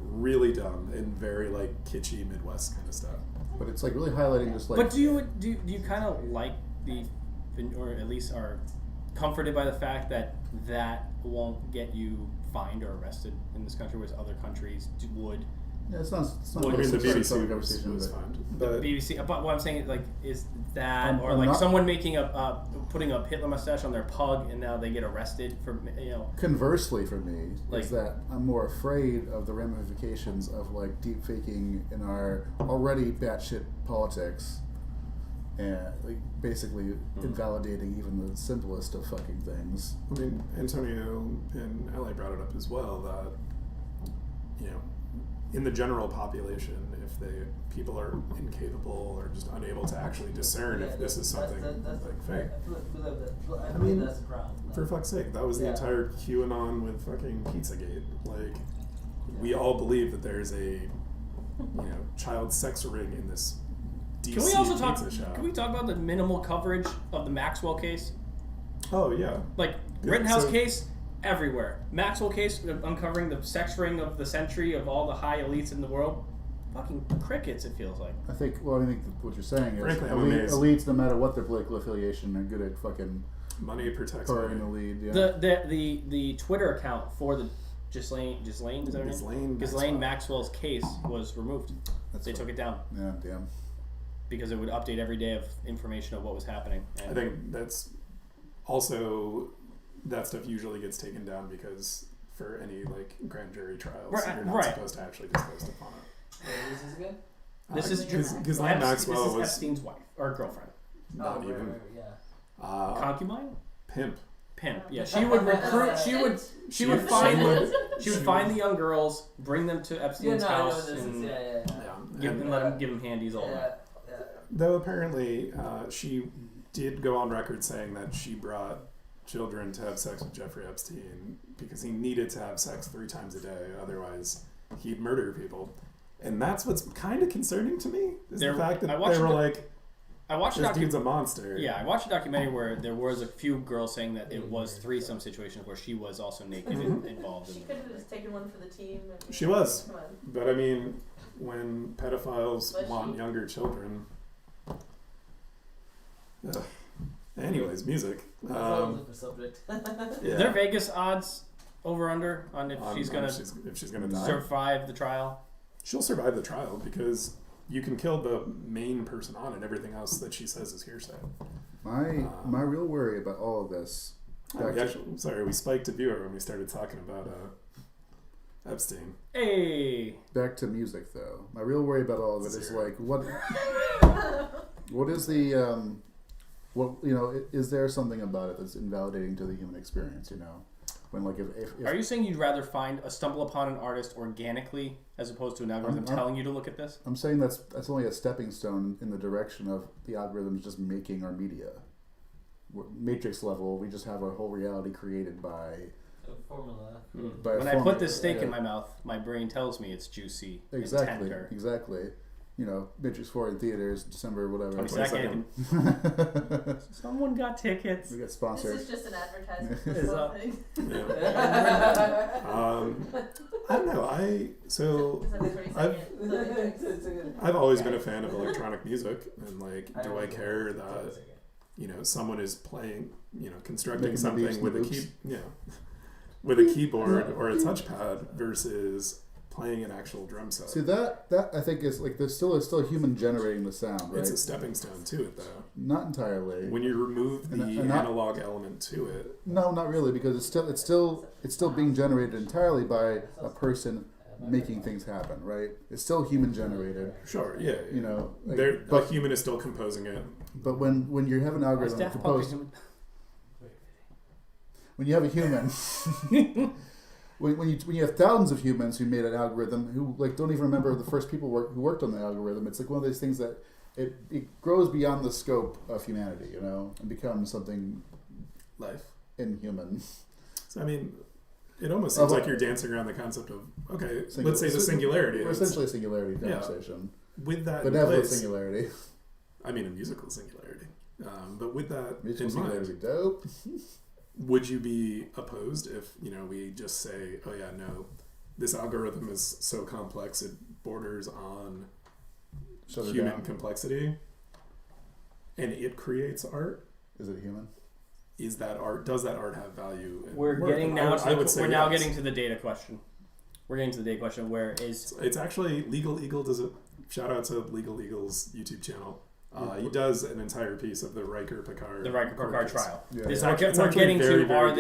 really dumb and very like kitschy Midwest kind of stuff. But it's like really highlighting just like. But do you kind of like or at least are comforted by the fact that won't get you fined or arrested in this country, whereas other countries would? Yeah, it's not. Well, I mean, the it's not BBC conversation, was but- fine. But BBC, but what I'm saying is, like, is that, I'm or like not- someone making putting a Hitler mustache on their pug and now they get arrested for, Conversely, for me, Like- is that I'm more afraid of the ramifications of like deep faking in our already batshit politics, and like basically invalidating even the simplest of fucking things. I mean, Antonio and Ally brought it up as well that, in the general population, if people are incapable or just unable to actually discern if this is something like fake. I mean, that's the problem. For fuck's sake, that was the entire QAnon with fucking Pizzagate. Like, we all believe that there's a child sex ring in this DC Can we also talk? pizza shop. Can we talk about the minimal coverage of the Maxwell case? Oh yeah. Like Rittenhouse case everywhere. Maxwell case uncovering the sex ring of the century of all the high elites in the world. Fucking crickets. It feels like. I think what you're saying is Frankly, I'm amazed. elites, no matter what their political affiliation, are good at fucking Money protects pouring money. in the lead. Yeah. The Twitter account for the Ghislaine is that her name? Ghislaine Maxwell's case was removed. They took it down. Yeah, damn. Because it would update every day of information of what was happening. And I think that's also that stuff usually gets taken down because for any like grand jury trials, you're not supposed to actually disclose upon it. Wait, is this again? This is Ghislaine Maxwell this is was Epstein's wife or girlfriend. not even yeah. Concubine? pimp. Yeah, she would recruit. She would find the young girls, bring them to Epstein's house, and let him give them handies all night. Though apparently she did go on record saying that she brought children to have sex with Jeffrey Epstein because he needed to have sex 3 times a day, otherwise he'd murder people. And that's what's kind of concerning to me is the fact that they were like, this dude's a monster. Yeah, I watched a documentary where there was a few girls saying that it was threesome situations where she was also naked and involved. She could have just taken one for the team. She was. Come on. But I mean, when pedophiles want younger children... Anyways, music. Subject. Their Vegas odds over under on if she's gonna die, survive the trial. She'll survive the trial because you can kill the main person on it. Everything else that she says is hearsay. My real worry about all of this. We spiked a viewer when we started talking about Epstein. Hey. Back to music though. My real worry about all of it is like what is the is there something about it that's invalidating to the human experience? When like if are you saying you'd rather stumble upon an artist organically as opposed to an algorithm telling you to look at this? I'm saying that's only a stepping stone in the direction of the algorithms just making our media. Matrix level, we just have our whole reality created by a formula. When I put this steak in my mouth, my brain tells me it's juicy. Exactly. And tender. Exactly. Matrix 4 in theaters, December, whatever. 22nd. Someone got tickets. We got sponsored. This is just an advertisement for this whole thing. I don't know. I've always been a fan of electronic music, and like, do I care that someone is playing, constructing something with with a keyboard or a touchpad versus playing an actual drum set. See that I think is like there's still human generating the sound, right? It's a stepping stone to it, though. Not entirely. When you remove the analog element to it. No, not really, because it's still being generated entirely by a person making things happen, right? It's still human generated. Sure, yeah. But a human is still composing it. But when you have an algorithm that composes, when you have a human. When you have thousands of humans who made an algorithm who like don't even remember the first people who worked on the algorithm, it's like one of those things that it grows beyond the scope of humanity, and becomes something life inhuman. So I mean, it almost seems like you're dancing around the concept of let's say the singularity. We're essentially a singularity conversation. With that, benevolent singularity. I mean, a musical singularity. But with that musical in singularity mind, dope. Would you be opposed if, we just say, oh yeah, no, this algorithm is so complex it borders on human complexity and it creates art? Is it human? Is that art? Does that art have value? We're getting now getting to the data question. We're getting to the data question where it's actually Legal Eagle does it. Shout out to Legal Eagle's YouTube channel. He does an entire piece of the Riker-Picard trial. Yeah. We're getting to are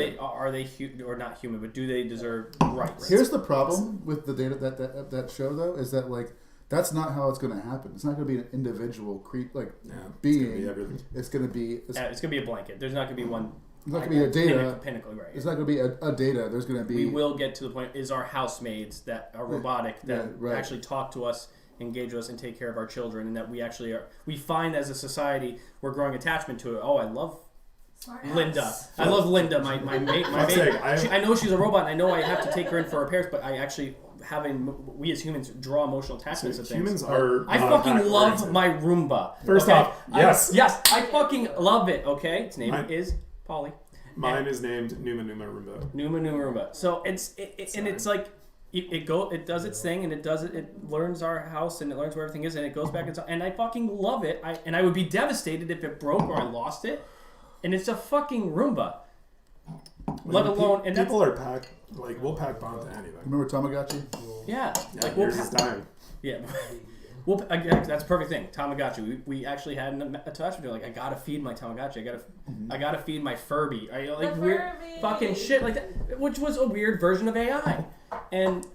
they or not human, but do they deserve rights? Here's the problem with the data that show though is that like that's not how it's going to happen. It's not going to be an individual being. It's going to be everything. It's going to be a blanket. There's not going to be one It's not going to be a data. Pinnacle, right? It's not going to be a data. There's going to be. We will get to the point. Is our housemaids that are robotic that actually talk to us, engage with us, and take care of our children, and that we actually are. We find as a society we're growing attachment to it. Oh, I love Linda. I love Linda. My mate. I know she's a robot, and I know I have to take her in for repairs, but I actually. We as humans draw emotional attachments to things. Humans are. I fucking love my Roomba. First off, yes, I fucking love it. Okay, its name is Polly. Mine is named Numa Roomba. Numa Roomba. So and it's like it does its thing, and it learns our house, and it learns where everything is, and it goes back and I fucking love it. I would be devastated if it broke or I lost it, and it's a fucking Roomba. Let alone and people are packed. Like we'll pack bond to anything. Remember Tamagotchi? Yeah, like yours is dying. Yeah, that's a perfect thing. Tamagotchi. We actually had an attachment to it. Like I gotta feed my Tamagotchi. I gotta feed my Furby. Like weird fucking shit like that, which was a weird version of AI. And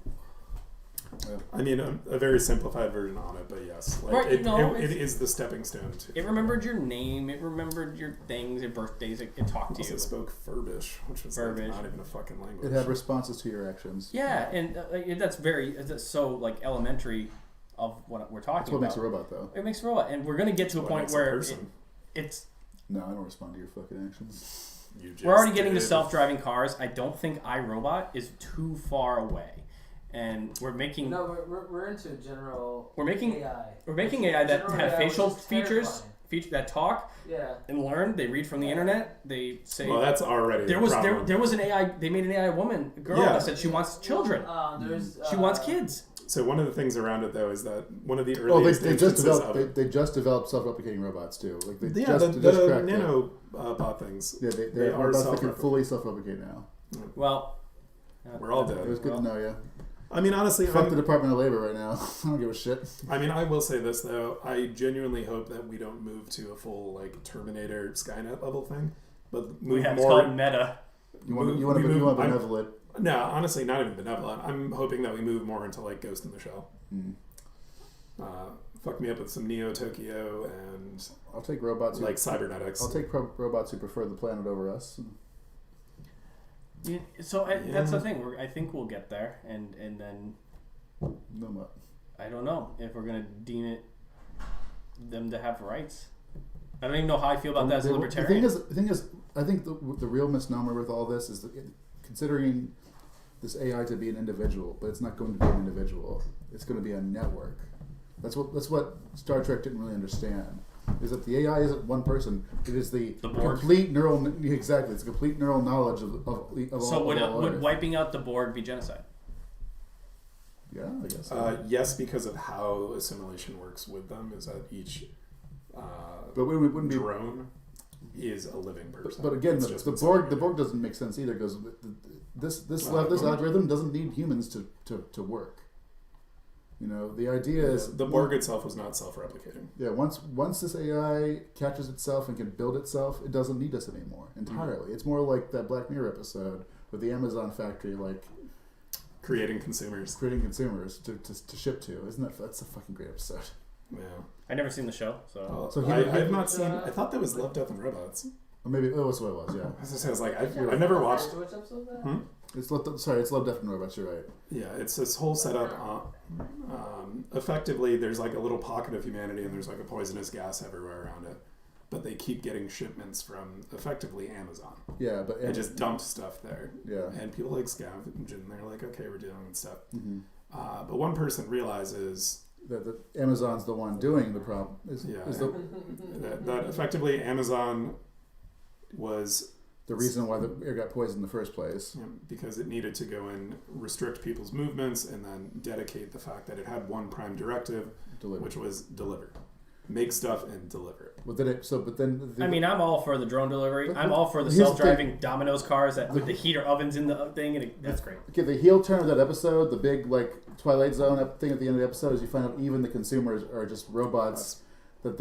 I mean, a very simplified version on it, but yes, like it is the stepping stone. It remembered your name. It remembered your things, your birthdays. It talked to you. It spoke Furbish, which was like not even a fucking language. It had responses to your actions. Yeah, and that's so like elementary of what we're talking about. That's what makes a robot, though. It makes a robot, and we're gonna get to a point where it's. No, I don't respond to your fucking actions. We're already getting to self-driving cars. I don't think iRobot is too far away. And we're making we're into general AI. We're making AI that have facial features that talk and learn. They read from the internet. They say that's already there was an AI. They made an AI girl that said she wants children. She wants kids. So one of the things around it though is that one of the earliest they just developed self-replicating robots too. Like the nano bot things. Yeah, they are robots that can fully self-replicate now. Well, we're all dead. It was good to know, yeah. I mean, honestly, fuck the Department of Labor right now. I don't give a shit. I mean, I will say this though: I genuinely hope that we don't move to a full like Terminator Skynet level thing, but move more. It's called meta. You want benevolent? No, honestly, not even benevolent. I'm hoping that we move more into like Ghost in the Shell. Fuck me up with some Neo Tokyo and I'll take robots like cybernetics. I'll take robots who prefer the planet over us. Yeah, so that's the thing. I think we'll get there, and then no what? I don't know if we're gonna deem them to have rights. I don't even know how I feel about that as a libertarian. The thing is, I think the real misnomer with all this is considering this AI to be an individual, but it's not going to be an individual. It's going to be a network. That's what Star Trek didn't really understand. Is that the AI isn't one person? It is the complete neural. Exactly, it's complete neural knowledge of so all. Would wiping out the Borg be genocide? Yeah, I guess. So. Yes, because of how assimilation works with them. Is that each but we wouldn't drone is a living person. But again, the Borg doesn't make sense either because this algorithm doesn't need humans to work. You know, the idea is the Borg itself was not self-replicating. Yeah, once this AI catches itself and can build itself, it doesn't need us anymore entirely. Mm-hmm. It's more like that Black Mirror episode with the Amazon factory, like creating consumers to ship to. That's a fucking great episode. Yeah, I've never seen the show, so I have not seen. I thought that was Love, Death, and Robots. Or maybe that's what it was. Yeah, I was like, I've never watched. Which episode was that? It's Love, Death, and Robots. You're right. Yeah, it's this whole setup. Effectively, there's like a little pocket of humanity, and there's like a poisonous gas everywhere around it. But they keep getting shipments from effectively Amazon. Yeah, but they just dump stuff there. Yeah, and people like scavenge, and they're like, okay, we're dealing with stuff. Mm-hmm. But one person realizes that Amazon's the one doing the problem. That effectively Amazon was the reason why the air got poisoned in the first place. Yeah, because it needed to go and restrict people's movements and then dedicate the fact that it had one prime directive, which was deliver. Make stuff and deliver it. I mean, I'm all for the drone delivery. I'm all for the self-driving Domino's cars with the heater ovens in the thing, and that's great. Okay, the heel turn of that episode, the big like Twilight Zone thing at the end of the episode, is you find out even the consumers are just robots that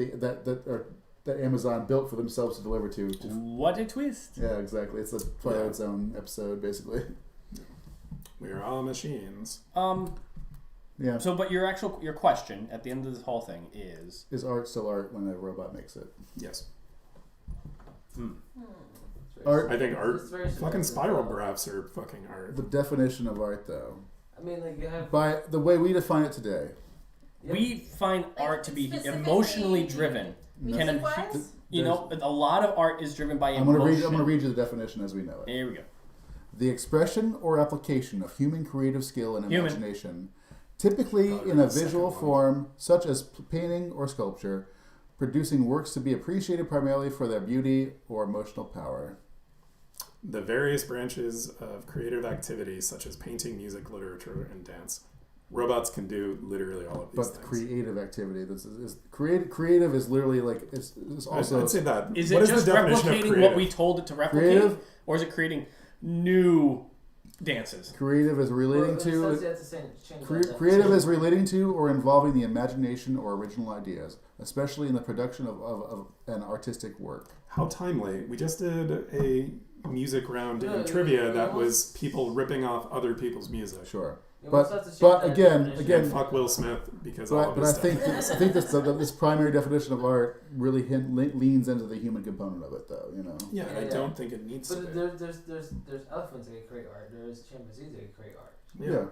Amazon built for themselves to deliver to. What a twist! Yeah, exactly. It's a Twilight Zone episode, basically. We're all machines. Yeah. So, but your question at the end of this whole thing is art still art when a robot makes it? Yes. It's Art. I think art, It's very fucking subjective, spiral though. graphs are fucking art. The definition of art, though, I mean, like you have. by the way we define it today. Yeah. We find art to be specifically emotionally driven. Can a, music-wise? you know, a lot of art is driven by I'm emotion. gonna read you the definition as we know it. Here we go. The expression or application of human creative skill and Human. imagination, typically Oh, in a the second visual one. form such as painting or sculpture, producing works to be appreciated primarily for their beauty or emotional power. The various branches of creative activity, such as painting, music, literature, and dance. Robots can do literally all of these But things. creative activity, creative is literally like it's also I'd say that. Is What it just the definition of replicating what creative? we told it to replicate? Creative? Or is it creating new dances? creative is relating Well, to you have to change that creative is relating to or involving the imagination or original ideas, especially in the production of an artistic work. How timely. We just did a music round Yeah, in trivia you that almost- was people ripping off other people's music. Sure. You But- almost have to change but that again- definition. again- And fuck Will Smith because all of But his I stuff. think this primary definition of art really leans into the human component of it, though. You know. Yeah, Yeah, I yeah. don't think it needs to But be. there's elephants that can create art. There's chimpanzees that can create art. Yeah.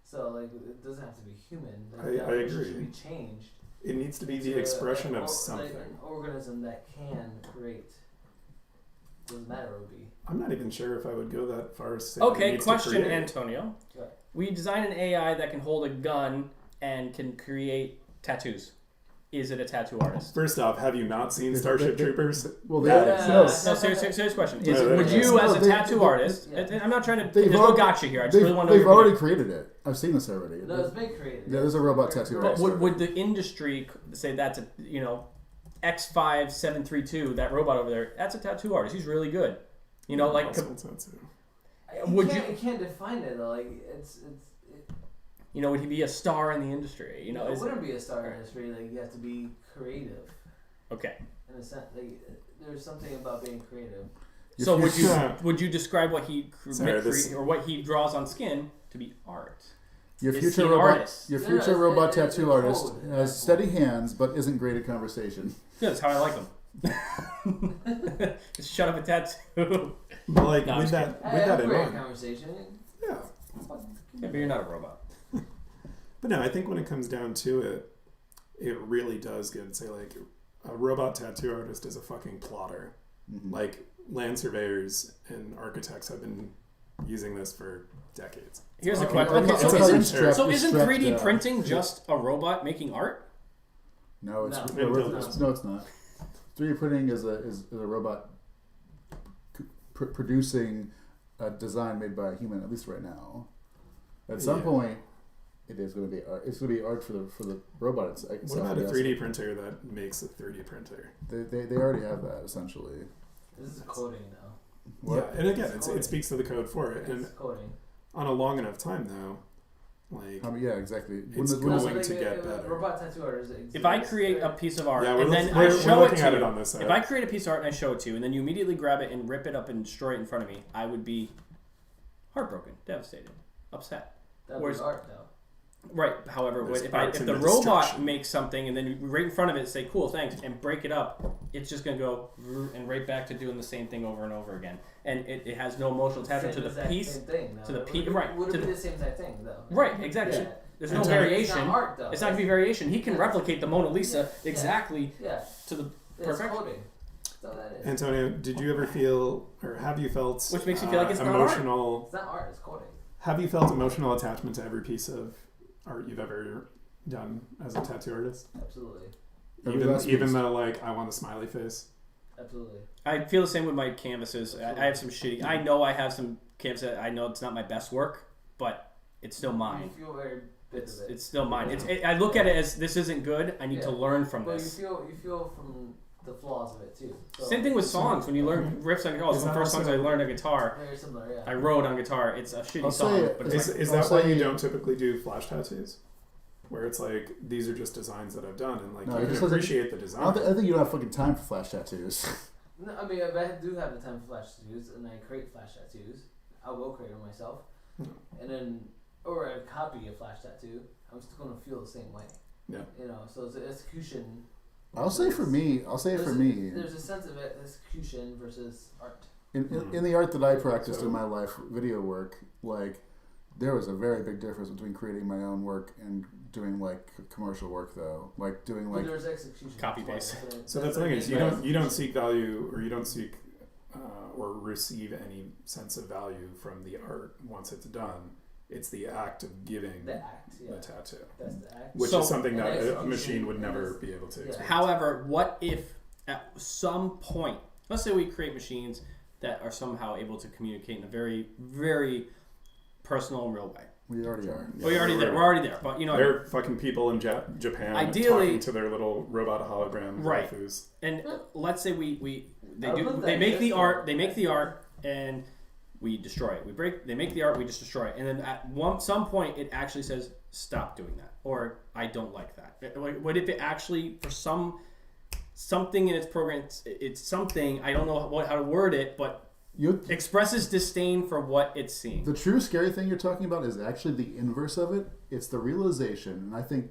So like it doesn't have to be human. The I definition agree. should be changed. It needs to be the into expression an of or- something. Like an organism that can create. Doesn't matter what it would be. I'm not even sure if I would go that far as to say that it Okay, needs question, to create. Antonio. Right. We designed an AI that can hold a gun and can create tattoos. Is it a tattoo artist? First off, have you not seen They- Starship they- Troopers? Well, That they, exists. no, No, serious question. Is No, it, would they- you, as no, a they- tattoo they- artist, yeah. and I'm not trying to, They've there's no already- gotcha here. I just really want to they've know your already opinion. created it. I've seen this already. No, it's been created. Yeah, there's a robot tattoo But artist. would the industry say that's a, you know, X5732, that robot over there, that's a tattoo artist. He's really good. You know, like, would You can't define it though. Like it, you know, would he be a star in the industry? You know, it is wouldn't be a star industry. Like you have to be creative okay. in a sense. Like there's something about being creative. So would you Yeah. would you describe what he Sorry, this- or what he draws on skin to be art? Your Is he future an robot, artist? your No, future it's- robot it's tattoo a artist code at has that steady hands but isn't great at conversation. Yeah, that's how I like them. Just shut up a tattoo. But like No, I'm with just that, I with have that in great mind, conversation. yeah. Yeah, but you're not a robot. But no, I think when it comes down to it, it really does get say like a robot tattoo artist is a fucking plotter. Mhm. Like land surveyors and architects have been using this for decades. Here's a Okay, question. okay, Okay, so okay, isn't, strapped- so isn't strapped 3D down. printing just a robot making art? No, it's No. no, it's not. 3D printing is a robot producing a design made by a human, at least right now. At some Yeah. point, it is going to be art. It's going to be art for the robot itself. What about a yes. 3D printer that makes a 3D printer? They already have that essentially. This is coding now. What? Yeah, and again, It's it speaks to the code for it. And It's coding. on a long enough time though, like Yeah, exactly. It's the- going the- to get better. Robot tattoo artists exist. If I create a piece of art yeah, we're, and then we're, I we're show it looking to at it you, on this side. if I create a piece of art and I show it to you, and then you immediately grab it and rip it up and destroy it in front of me, I would be heartbroken, devastated, upset. that where's- was art though. Right. However, There's if art in the the robot destruction. makes something and then you right in front of it say cool thanks and break it up, it's just gonna go and right back to doing the same thing over and over again, and it has no emotional attachment to Same the exact piece. same thing, though. to the It piece- would- right, Would to it be the- the same type thing though? Right. Exactly. Yeah. There's And no so- variation. It's not art though. It's not gonna be variation. He can Yeah. replicate the Mona Lisa Yeah. exactly Yeah. to the It's Perfect. coding. That's all that is. Antonio, did you ever feel, or have you felt, Which makes you feel like it's not art. emotional? It's not art. It's coding. Have you felt emotional attachment to every piece of art you've ever done as a tattoo artist? Absolutely. Every last Even piece. though like I want a smiley face. Absolutely. I feel the same with my canvases. I have some shitty. I know I have some canvases. I know it's not my best work, but it's still mine. You feel very bit It's of it. it's still mine. I look at it as this isn't good. I need to Yeah. learn from But this. you feel from the flaws of it too. So Same thing with songs. When you learn riffs on guitar, Is it's the that first songs also- I learned on guitar. Very similar. Yeah. I wrote on guitar. It's a shitty I'll song, say but it's Is I'll that why say- you don't typically do flash tattoos? Where it's like these are just designs that I've done and like No, you it can just doesn't- appreciate the I design. think you don't have fucking time for flash tattoos. No, I mean, if I do have the time for flash tattoos, and I create flash tattoos, I will create them myself, and then or a copy of flash tattoo. I'm still gonna feel the same way. Yeah. You know, so it's an execution. I'll say for me. There's a sense of execution versus art. in the art that I practiced in my life, video work, like there was a very big difference between creating my own work and doing like commercial work, though. Like doing like There's execution. Copy paste. So that's the thing is you don't seek value, or you don't seek or receive any sense of value from the art once it's done. It's the act of giving The act, yeah. the tattoo, That's the act. which So- is something that a execution machine would never is- be able to. yeah. experience. However, what if at some point, let's say we create machines that are somehow able to communicate in a very, very personal and real way. we already are. Well, you're already there. We're already there, but you know. They're fucking people in Japan Ideally- talking to their little robot hologram Right. waifus. And let's say they I'll do put they that make the just art on- they make the art and we destroy it. They make the art, we just destroy it, and then at some point it actually says stop doing that, or I don't like that. What if it actually for something in its program it's something I don't know how to word it, but expresses disdain for what it's seeing. The true scary thing you're talking about is actually the inverse of it. It's the realization, and I think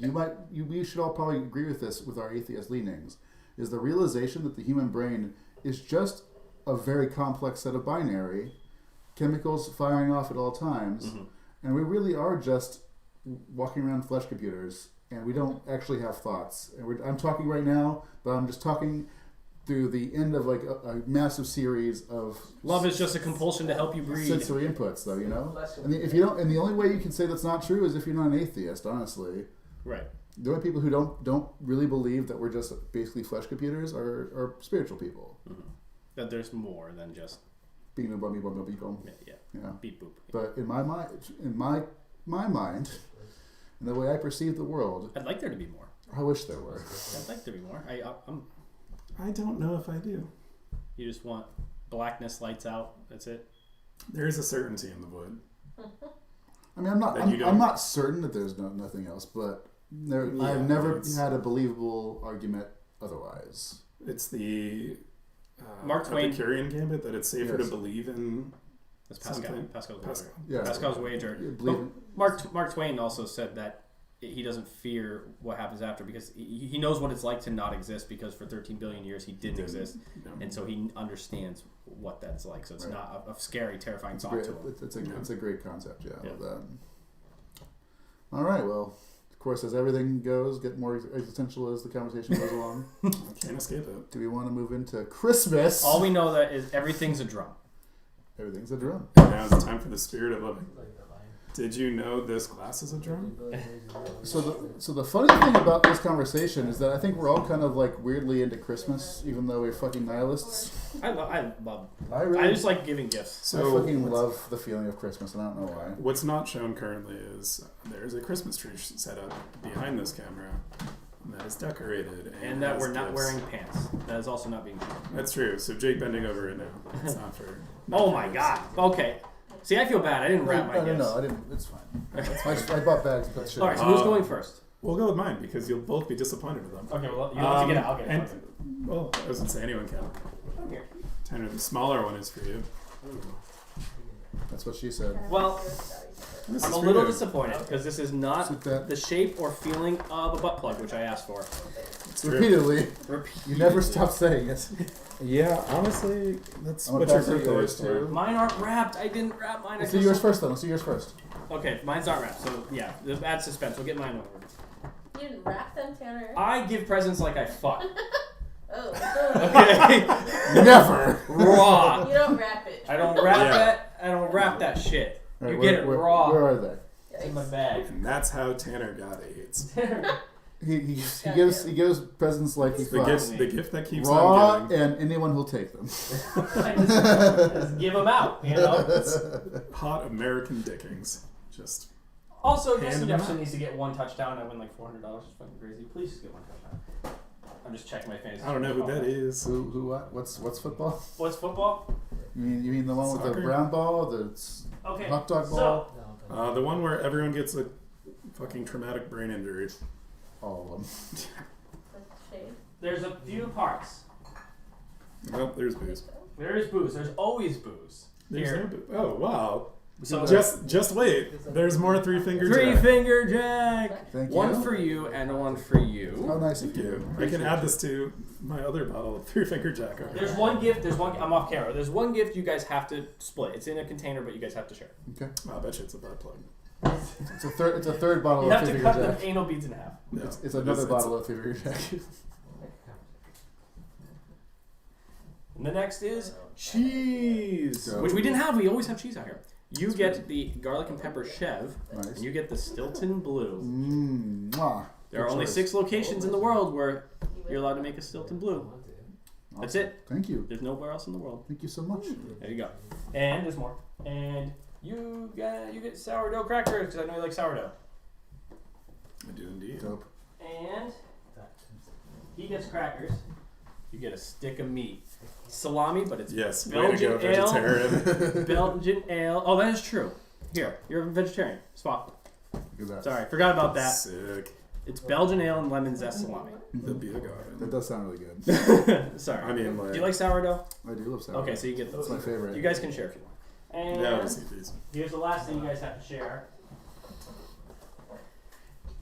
we should all probably agree with this with our atheist leanings, is the realization that the human brain is just a very complex set of binary chemicals firing off at all times, and we really are just walking around flesh computers, and we don't actually have thoughts. And I'm talking right now, but I'm just talking through the end of like a massive series of Love is just a compulsion to help you breathe. sensory inputs, though, you know. And the only way you can say that's not true is if you're not an atheist. Honestly, Right. the only people who don't really believe that we're just basically flesh computers are spiritual people. That there's more than just Being a bummy. yeah. Yeah. Beep boop. But in my mind, and the way I perceive the world, I'd like there to be more. I wish there were. I'd like there to be more. I don't know if I do. You just want blackness, lights out. That's it. There is a certainty in the void. I mean, I'm not certain that there's nothing else, but I've never had a believable argument otherwise. It's the Mark Twain- Epicurean gambit that it's safer Yes. to believe in That's Pascal. something. Pascal's Pascal. wager. Yeah. Pascal's wager. You believe in- Mark Twain also said that he doesn't fear what happens after because he knows what it's like to not exist because for 13 billion years he didn't exist, No. and so he understands what that's like. So it's Right. not a scary, terrifying It's thought great. to him. It's a great concept. Yeah. I Yeah. love that. All right. Well, of course, as everything goes, get more existential as the conversation goes along. Can't escape it. Do we want to move into Christmas? All we know that is everything's a drum. Everything's a drum. And now it's time for the spirit of living. Did you know this glass is a drum? So the funny thing about this conversation is that I think we're all kind of like weirdly into Christmas, even though we're fucking nihilists. I love. I just like giving gifts. I So fucking love the feeling of Christmas, and I don't know why. what's not shown currently is there's a Christmas tree set up behind this camera that is decorated And that has we're not gifts. wearing pants. That is also not being shown. That's true. So Jake bending over it now. It's not for. Oh my god. Okay. See, I feel bad. I didn't wrap my gifts. No, I didn't. It's fine. I bought bags, but shit. All right. So who's going first? We'll go with mine because you'll both be disappointed with them. Okay. Well, you have to get it. I'll get it. And, well, I was gonna say anyone can. I'm here. Tanner, the smaller one is for you. That's what she said. Well, This I'm is a for little you. disappointed because this is not Sit that- the shape or feeling of a butt plug, which I asked for. It's true. Repeatedly, Repeat. you never stop saying it. Yeah, honestly, that's I'm what gonna you're pass you yours, prepared for. too. Mine aren't wrapped. I didn't wrap mine. Let's do yours first, then. Let's do yours first. Okay, mine's not wrapped. So yeah, add suspense. We'll get mine over. You didn't wrap them, Tanner? I give presents like I fuck. Oh. Okay. Never. Raw. You don't wrap it. I don't wrap Yeah. that. I don't wrap that shit. All right, You get it raw. Where are they? It's in my bag. And that's how Tanner got AIDS. He gives presents like he The fucks. gift that keeps Raw, on giving. and anyone who'll take them. Just give them out, you know. Hot American dickings. Just Also, Hand Justin them Jefferson out. needs to get one touchdown. I win like $400. It's fucking crazy. Please just get one touchdown. I'm just checking my fantasy. I don't know who that is. Who what? What's football? What's football? You mean the one with the Soccer? brown ball, the Okay. hot dog So, ball? The one where everyone gets a fucking traumatic brain injury. All of them. Shade. there's a few parts. Oh, there's booze. There is booze. There's always booze. There's Here. no booze. Oh wow. So Just wait. There's more three-finger jack. three-finger jack. Thank you. One for you and one for you. Oh, nice Thank of you. you. I can add this to my other bottle of three-finger jack. Okay. There's one gift. I'm off camera. There's one gift you guys have to split. It's in a container, but you guys have to share. Okay. I bet you it's a butt plug. It's a third bottle You of have to three-finger cut jack. the anal beads in half. No, It's another bottle of three-finger jack. And the next is cheese, So- which we didn't have. We always have cheese out here. You get the garlic and pepper chev, Nice. and you get the Stilton Blue. Mwah. There are Good only choice. 6 locations in the world where you're allowed to make a Stilton Blue. That's Awesome. it. Thank you. There's nowhere else in the world. Thank you so much. There you go. And there's more. And you get sourdough crackers because I know you like sourdough. I do indeed. Dope. And he gets crackers. You get a stick of meat. Salami, but it's Yes, Belgian way to go, ale. vegetarian. Belgian ale. Oh, that is true. Here, you're a vegetarian. Swap. Look at that. Sorry, forgot about that. Sick. It's Belgian ale and lemon zest salami. The beer garden. That does sound really good. Sorry. I mean, like. Do you like sourdough? I do love sour. Okay, so you get That's those. my favorite. You guys can share if you want. And Yeah, I'll just eat these. here's the last thing you guys have to share.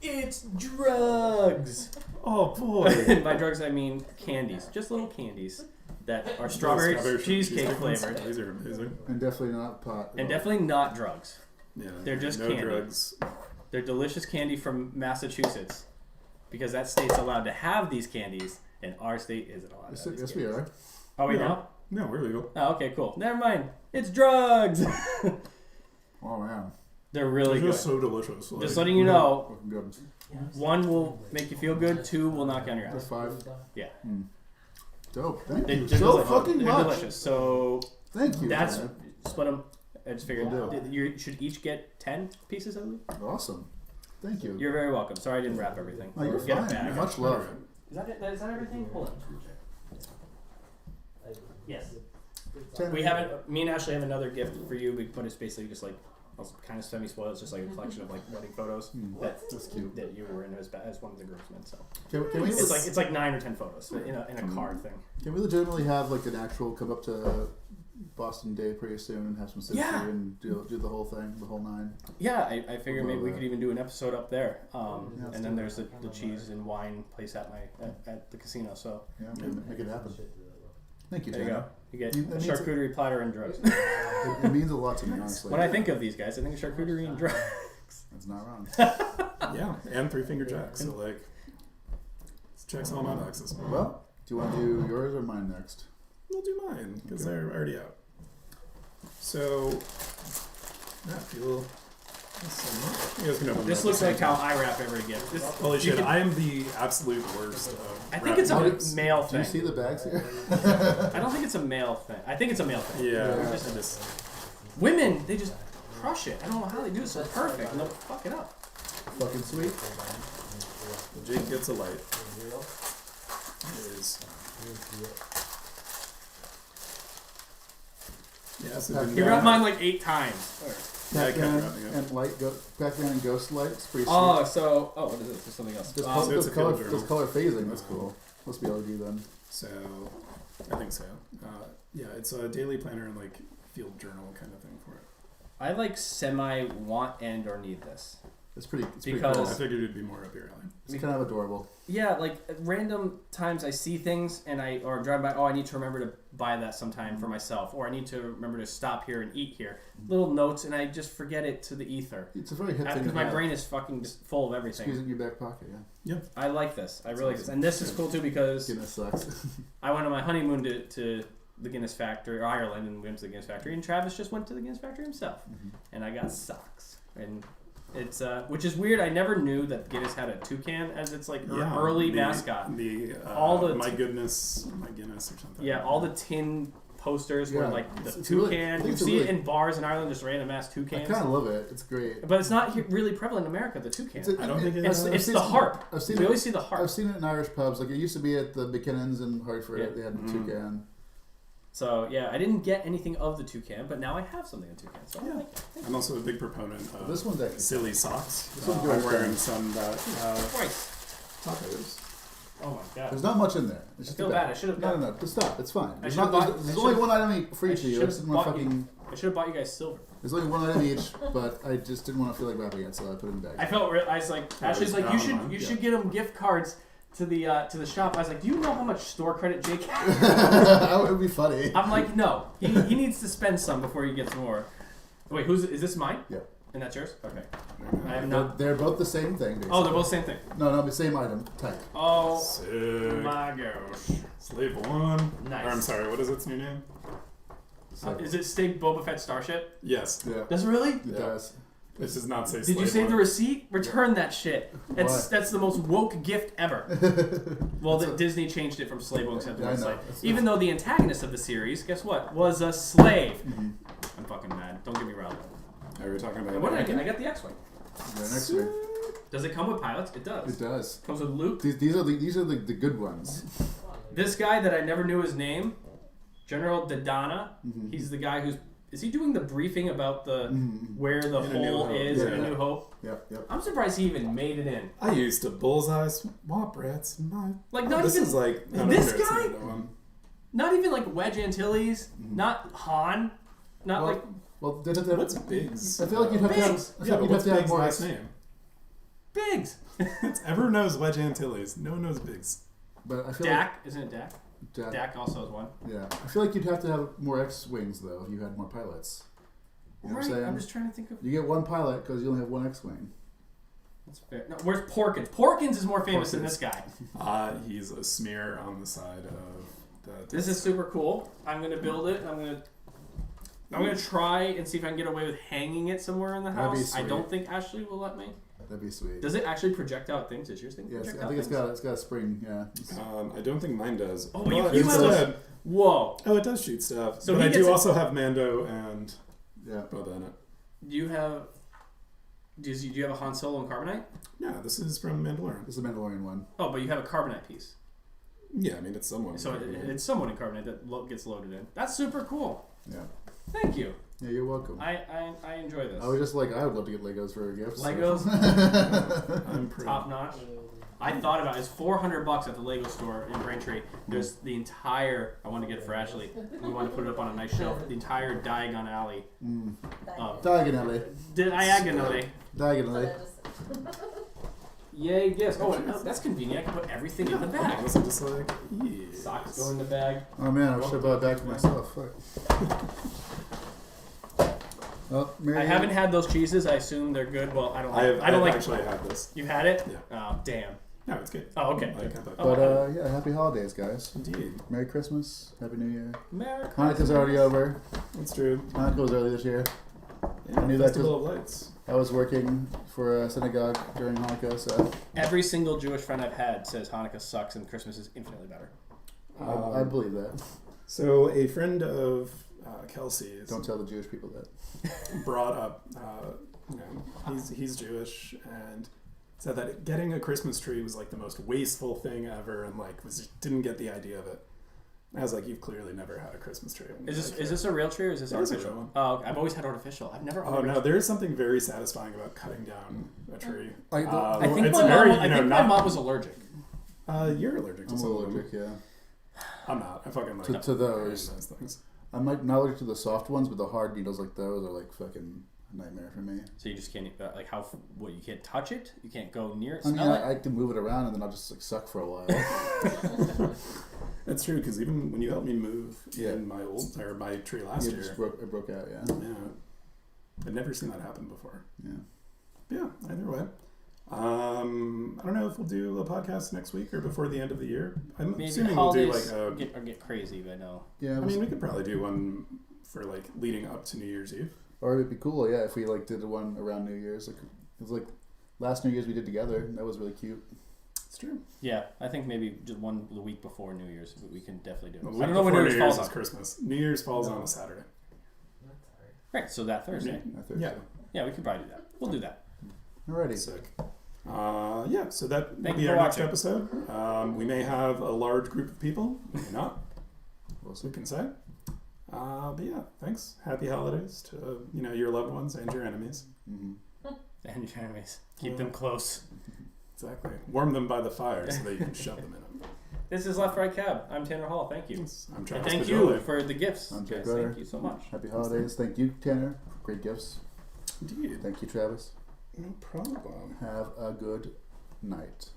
It's drugs. Oh boy. And by drugs I mean candies, just little candies that are strawberry cheesecake flavored, These are amazing. And definitely not pot. and definitely not drugs. Yeah. They're just no candy. drugs. They're delicious candy from Massachusetts, because that state's allowed to have these candies, and our state isn't allowed to Yes, have these yes we candies. are. Are we No. now? No, we're legal. Oh, okay, cool. Never mind. It's drugs. Oh man. They're really They're good. just so delicious. Like, Just letting you know, Fucking good. 1 will make you feel good, 2 will knock down your That's ass. 5. Yeah. Dope. Thank They're you delicious. so fucking They're much. delicious. So Thank you. that's man. split them. I just figured Will do. you should each get 10 pieces, I believe. Awesome. Thank you. You're very welcome. Sorry I didn't wrap everything. No, you're Get fine. a bag. Much love. Is that everything? Hold on. Yes. 10. We haven't. Me and Ashley have another gift for you, but it's basically just like kind of semi-spoiled. It's just like a collection of like wedding photos That's cute. that you were in as one of the groomsmen. So Can we it's like 9 or 10 photos in a card thing. Can we legitimately have like an actual come up to Boston Day pretty soon and have some sympathy Yeah. and do the whole thing, the whole 9? Yeah, I figured maybe we Love could that. even do an episode up there. let's And do then it. there's the cheese and wine place at the casino. So Yeah, make it happen. Thank you, there you Tanner. go. You get That a means- charcuterie platter and drugs. It means a lot to me, honestly. When I think of these guys, I think of charcuterie and drugs. That's not wrong. Yeah, and three-finger jack. So like, it checks all my boxes. Well, do you want to do yours or mine next? We'll do mine because they're already out. So, yeah, feel. You guys can open This them looks up like how I wrap every gift. Holy you shit! can- I am the absolute worst. I think it's How a do- male Do you thing. see the bags here? I don't think it's a male thing. I think it's a male thing. Yeah, Yeah. just Women, they just crush it. I don't know how they do it so perfect, and they'll fuck it up. Fucking sweet. Jake gets a light. Is yeah, so Pac-Man. He wrapped mine like 8 times. Yeah, I kept Pac-Man wrapping up. and Pac-Man and Ghost Light. It's pretty sweet. Oh, so what is this? There's something else. Just so it's a color, field just journal. color phasing. That's cool. Must be LED then. So, I think so. Yeah, it's a daily planner and like field journal kind of thing for it. I like semi want and or need this. It's pretty. It's Because- pretty I cool. figured it'd be more up your alley. It's kind of adorable. Yeah, like at random times I see things and or drive by. Oh, I need to remember to buy that sometime for myself, or I need to remember to stop here and eat here. Little notes, and I just forget it to the ether It's a very hip thing. because to my have. brain is fucking just full of everything. Squeeze it in your back pocket. Yeah. I like this. I really like this, and this is cool too because Guinness sucks. I went on my honeymoon to the Guinness factory, or Ireland, and went to the Guinness factory, and Travis just went to the Guinness factory himself, and I got socks, and it's which is weird. I never knew that Guinness had a toucan as its like early mascot. The All the my Guinness or something. Yeah, all the tin posters were Yeah, like the it's really- I toucan. think You it's a see it really- in bars in Ireland, just random ass I toucans. kind of love it. It's great. But it's not really prevalent in America. The toucan. I don't think It's I've seen the some- harp. I've seen We it. always see the harp. I've seen it in Irish pubs. Like it used to be at the McKinnon's in Hartford. Yeah. They had the Mhm. toucan. So yeah, I didn't get anything of the toucan, but now I have something of toucan. So I Yeah. like it. I'm also a big proponent of This one's actually silly socks. This one's I'm good. wearing some that Twice. tacos. Oh my god. There's not much in there. I It's just feel a bag. bad. I should have. No. Just stop. It's fine. There's, should've not, bought- there's I only should've- one item free I to you. should've This is my bought fucking. I should have bought you guys silver. There's only one item each, but I just didn't want to feel like wrapping it, so I put it in the bag. I felt I was like, Ashley's like, you should get him gift cards to the shop. I was like, do you know how much store credit Jake has? That would be funny. I'm like, no, he needs to spend some before he gets more. Wait, is this mine? Yeah. And that's yours? Okay. I am They're, not. they're both the same thing, basically. Oh, they're both the same thing. No, the same item type. Oh Sick. my gosh. Slave 1. Nice. Or, I'm sorry, what is its new name? Is it Steak Boba Fett Starship? Yes. Yeah. Does it really? It does. It does not say Did Slave you save 1. the receipt? Return that shit. Why? That's the most woke gift ever. Well, Disney changed it from slave one to I know. slave. Even though the antagonist of the series, guess what, was a slave. Mm-hmm. I'm fucking mad. Don't get me wrong. Are we talking about What did I get? I got the X-Wing. Yeah, next one. Does it come with pilots? It does. It does. Comes with Luke. These are the good ones. This guy that I never knew his name, General Dodonna. Mm-hmm. He's the guy who's... Is he doing the briefing about the where the In A New hole Hope. is Yeah. in A New Hope? Yep. I'm surprised he even made it in. I used to bullseye swamp rats. Like, not This even... is like... I don't This know if it's guy? another one. Not even like Wedge Antilles, not Han, not Well, like well, they'd have to have, What's Biggs? I feel like you'd have to have. Biggs. I feel Yeah, like but you'd have what's to have Biggs' more. last name? Biggs. Everyone knows Wedge Antilles. No one knows Biggs. But I feel Dak, isn't it Dak? like Dak also has one. Yeah, I feel like you'd have to have more X-wings though if you had more pilots. You know what I'm saying? I'm just trying to think of. You get one pilot because you only have one X-wing. That's fair. No, where's Porkins? Porkins is more famous than this guy. He's a smear on the side of the... This is super cool. I'm gonna build it. I'm gonna try and see if I can get away with hanging it somewhere in the That'd be house. I sweet. don't think Ashley will let me. That'd be sweet. Does it actually project out things? Does yours thing Yes, project I out think things? it's got a spring. Yeah. I don't think mine does. Oh, But you it have still those- had- Whoa. Oh, it does shoot stuff. So but he I gets do it- also have Mando and Yeah. Boba in it. Do you have? Do you have a Han Solo and Carbonite? Yeah, this is from Mandalorian. This is the Mandalorian one. Oh, but you have a Carbonite piece. Yeah, I mean, it's someone. So it's someone in Carbonite that gets loaded in. That's super cool. Yeah. Thank you. Yeah, you're welcome. I enjoy this. I was just like, I would love to get Legos for a gift. so- Legos, I'm pretty. top notch. I thought about it. It's $400 at the Lego store in Braintree. There's the entire. I want to get it for Ashley. We want to put it up on a nice shelf. The entire Diagon Alley. Diagonally. Diagonally. Diagonally. Yay, gifts. Oh, and that's convenient. I can put everything in the bag. Honestly, just like, yes. Socks go in the bag. Oh man, I should have bought it back for myself. Fuck. Well, Mary, I haven't had those cheeses. I assume they're good. Well, I don't. I don't like. actually had this. You had it? Yeah. Oh, damn. No, it's good. Oh, okay. Like, I thought- Oh, But yeah, happy holidays, guys. Indeed. Merry Christmas. Happy New Year. Merry Hanukkah's already over. That's true. Hanukkah was early this year. Yeah, I knew that Festival of Lights. I was working for a synagogue during Hanukkah, so Every single Jewish friend I've had says Hanukkah sucks and Christmas is infinitely better. I believe that. So a friend of Kelsey's Don't tell the Jewish people that. brought up, he's Jewish and said that getting a Christmas tree was like the most wasteful thing ever, and like didn't get the idea of it. I was like, you've clearly never had a Christmas tree. Is this a real tree or is this It is a artificial? real one. Oh, okay. I've always had artificial. I've never. Oh no, there is something very satisfying about cutting down a tree. Like the- I think it's my very, mom. I think my mom was allergic. You're allergic to I'm some of them. allergic, yeah. I'm not. I fucking like To those. those things. I'm like not allergic to the soft ones, but the hard needles like those are like fucking a nightmare for me. So you just can't like how what you can't touch it. You can't go near it. I mean, Smell it. I can move it around and then I'll just like suck for a while. That's true, because even when you helped me move Yeah. in my tree last It year, just broke out, yeah. yeah, I'd never seen that happen before. Yeah. But yeah, either way. I don't know if we'll do a podcast next week or before the end of the year. I'm Maybe assuming we'll do holidays like a. get crazy, but no. Yeah, I mean, we could probably do one for like leading up to New Year's Eve. or it'd be cool, yeah, if we like did one around New Year's. Like, it was like last New Year's we did together. That was really cute. It's true. Yeah, I think maybe just the week before New Year's we can definitely do The it. week I don't know when before New Year's falls is on. Christmas. New Year's falls No. on a Saturday. Right, so that Thursday. That Thursday. Yeah. Yeah, we could probably do that. We'll do that. Alrighty. Sick. Yeah, so that will Thank be you our for next watching. episode. We may have a large group of people, we may not. We'll Who see. can say? But yeah, thanks. Happy holidays to your loved ones and your enemies. Mm-hmm. And your enemies. Keep them close. Exactly. Warm them by the fire so that you can shove them in them. This is Left Right Cab. I'm Tanner Hall. Thank you. Yes, I'm And Travis thank Pajoli. you for the gifts. I'm Jake guys. Rutter. Thank you so much. Happy holidays. Thank you, Tanner. Great gifts. Indeed. Thank you, Travis. No problem. Have a good night.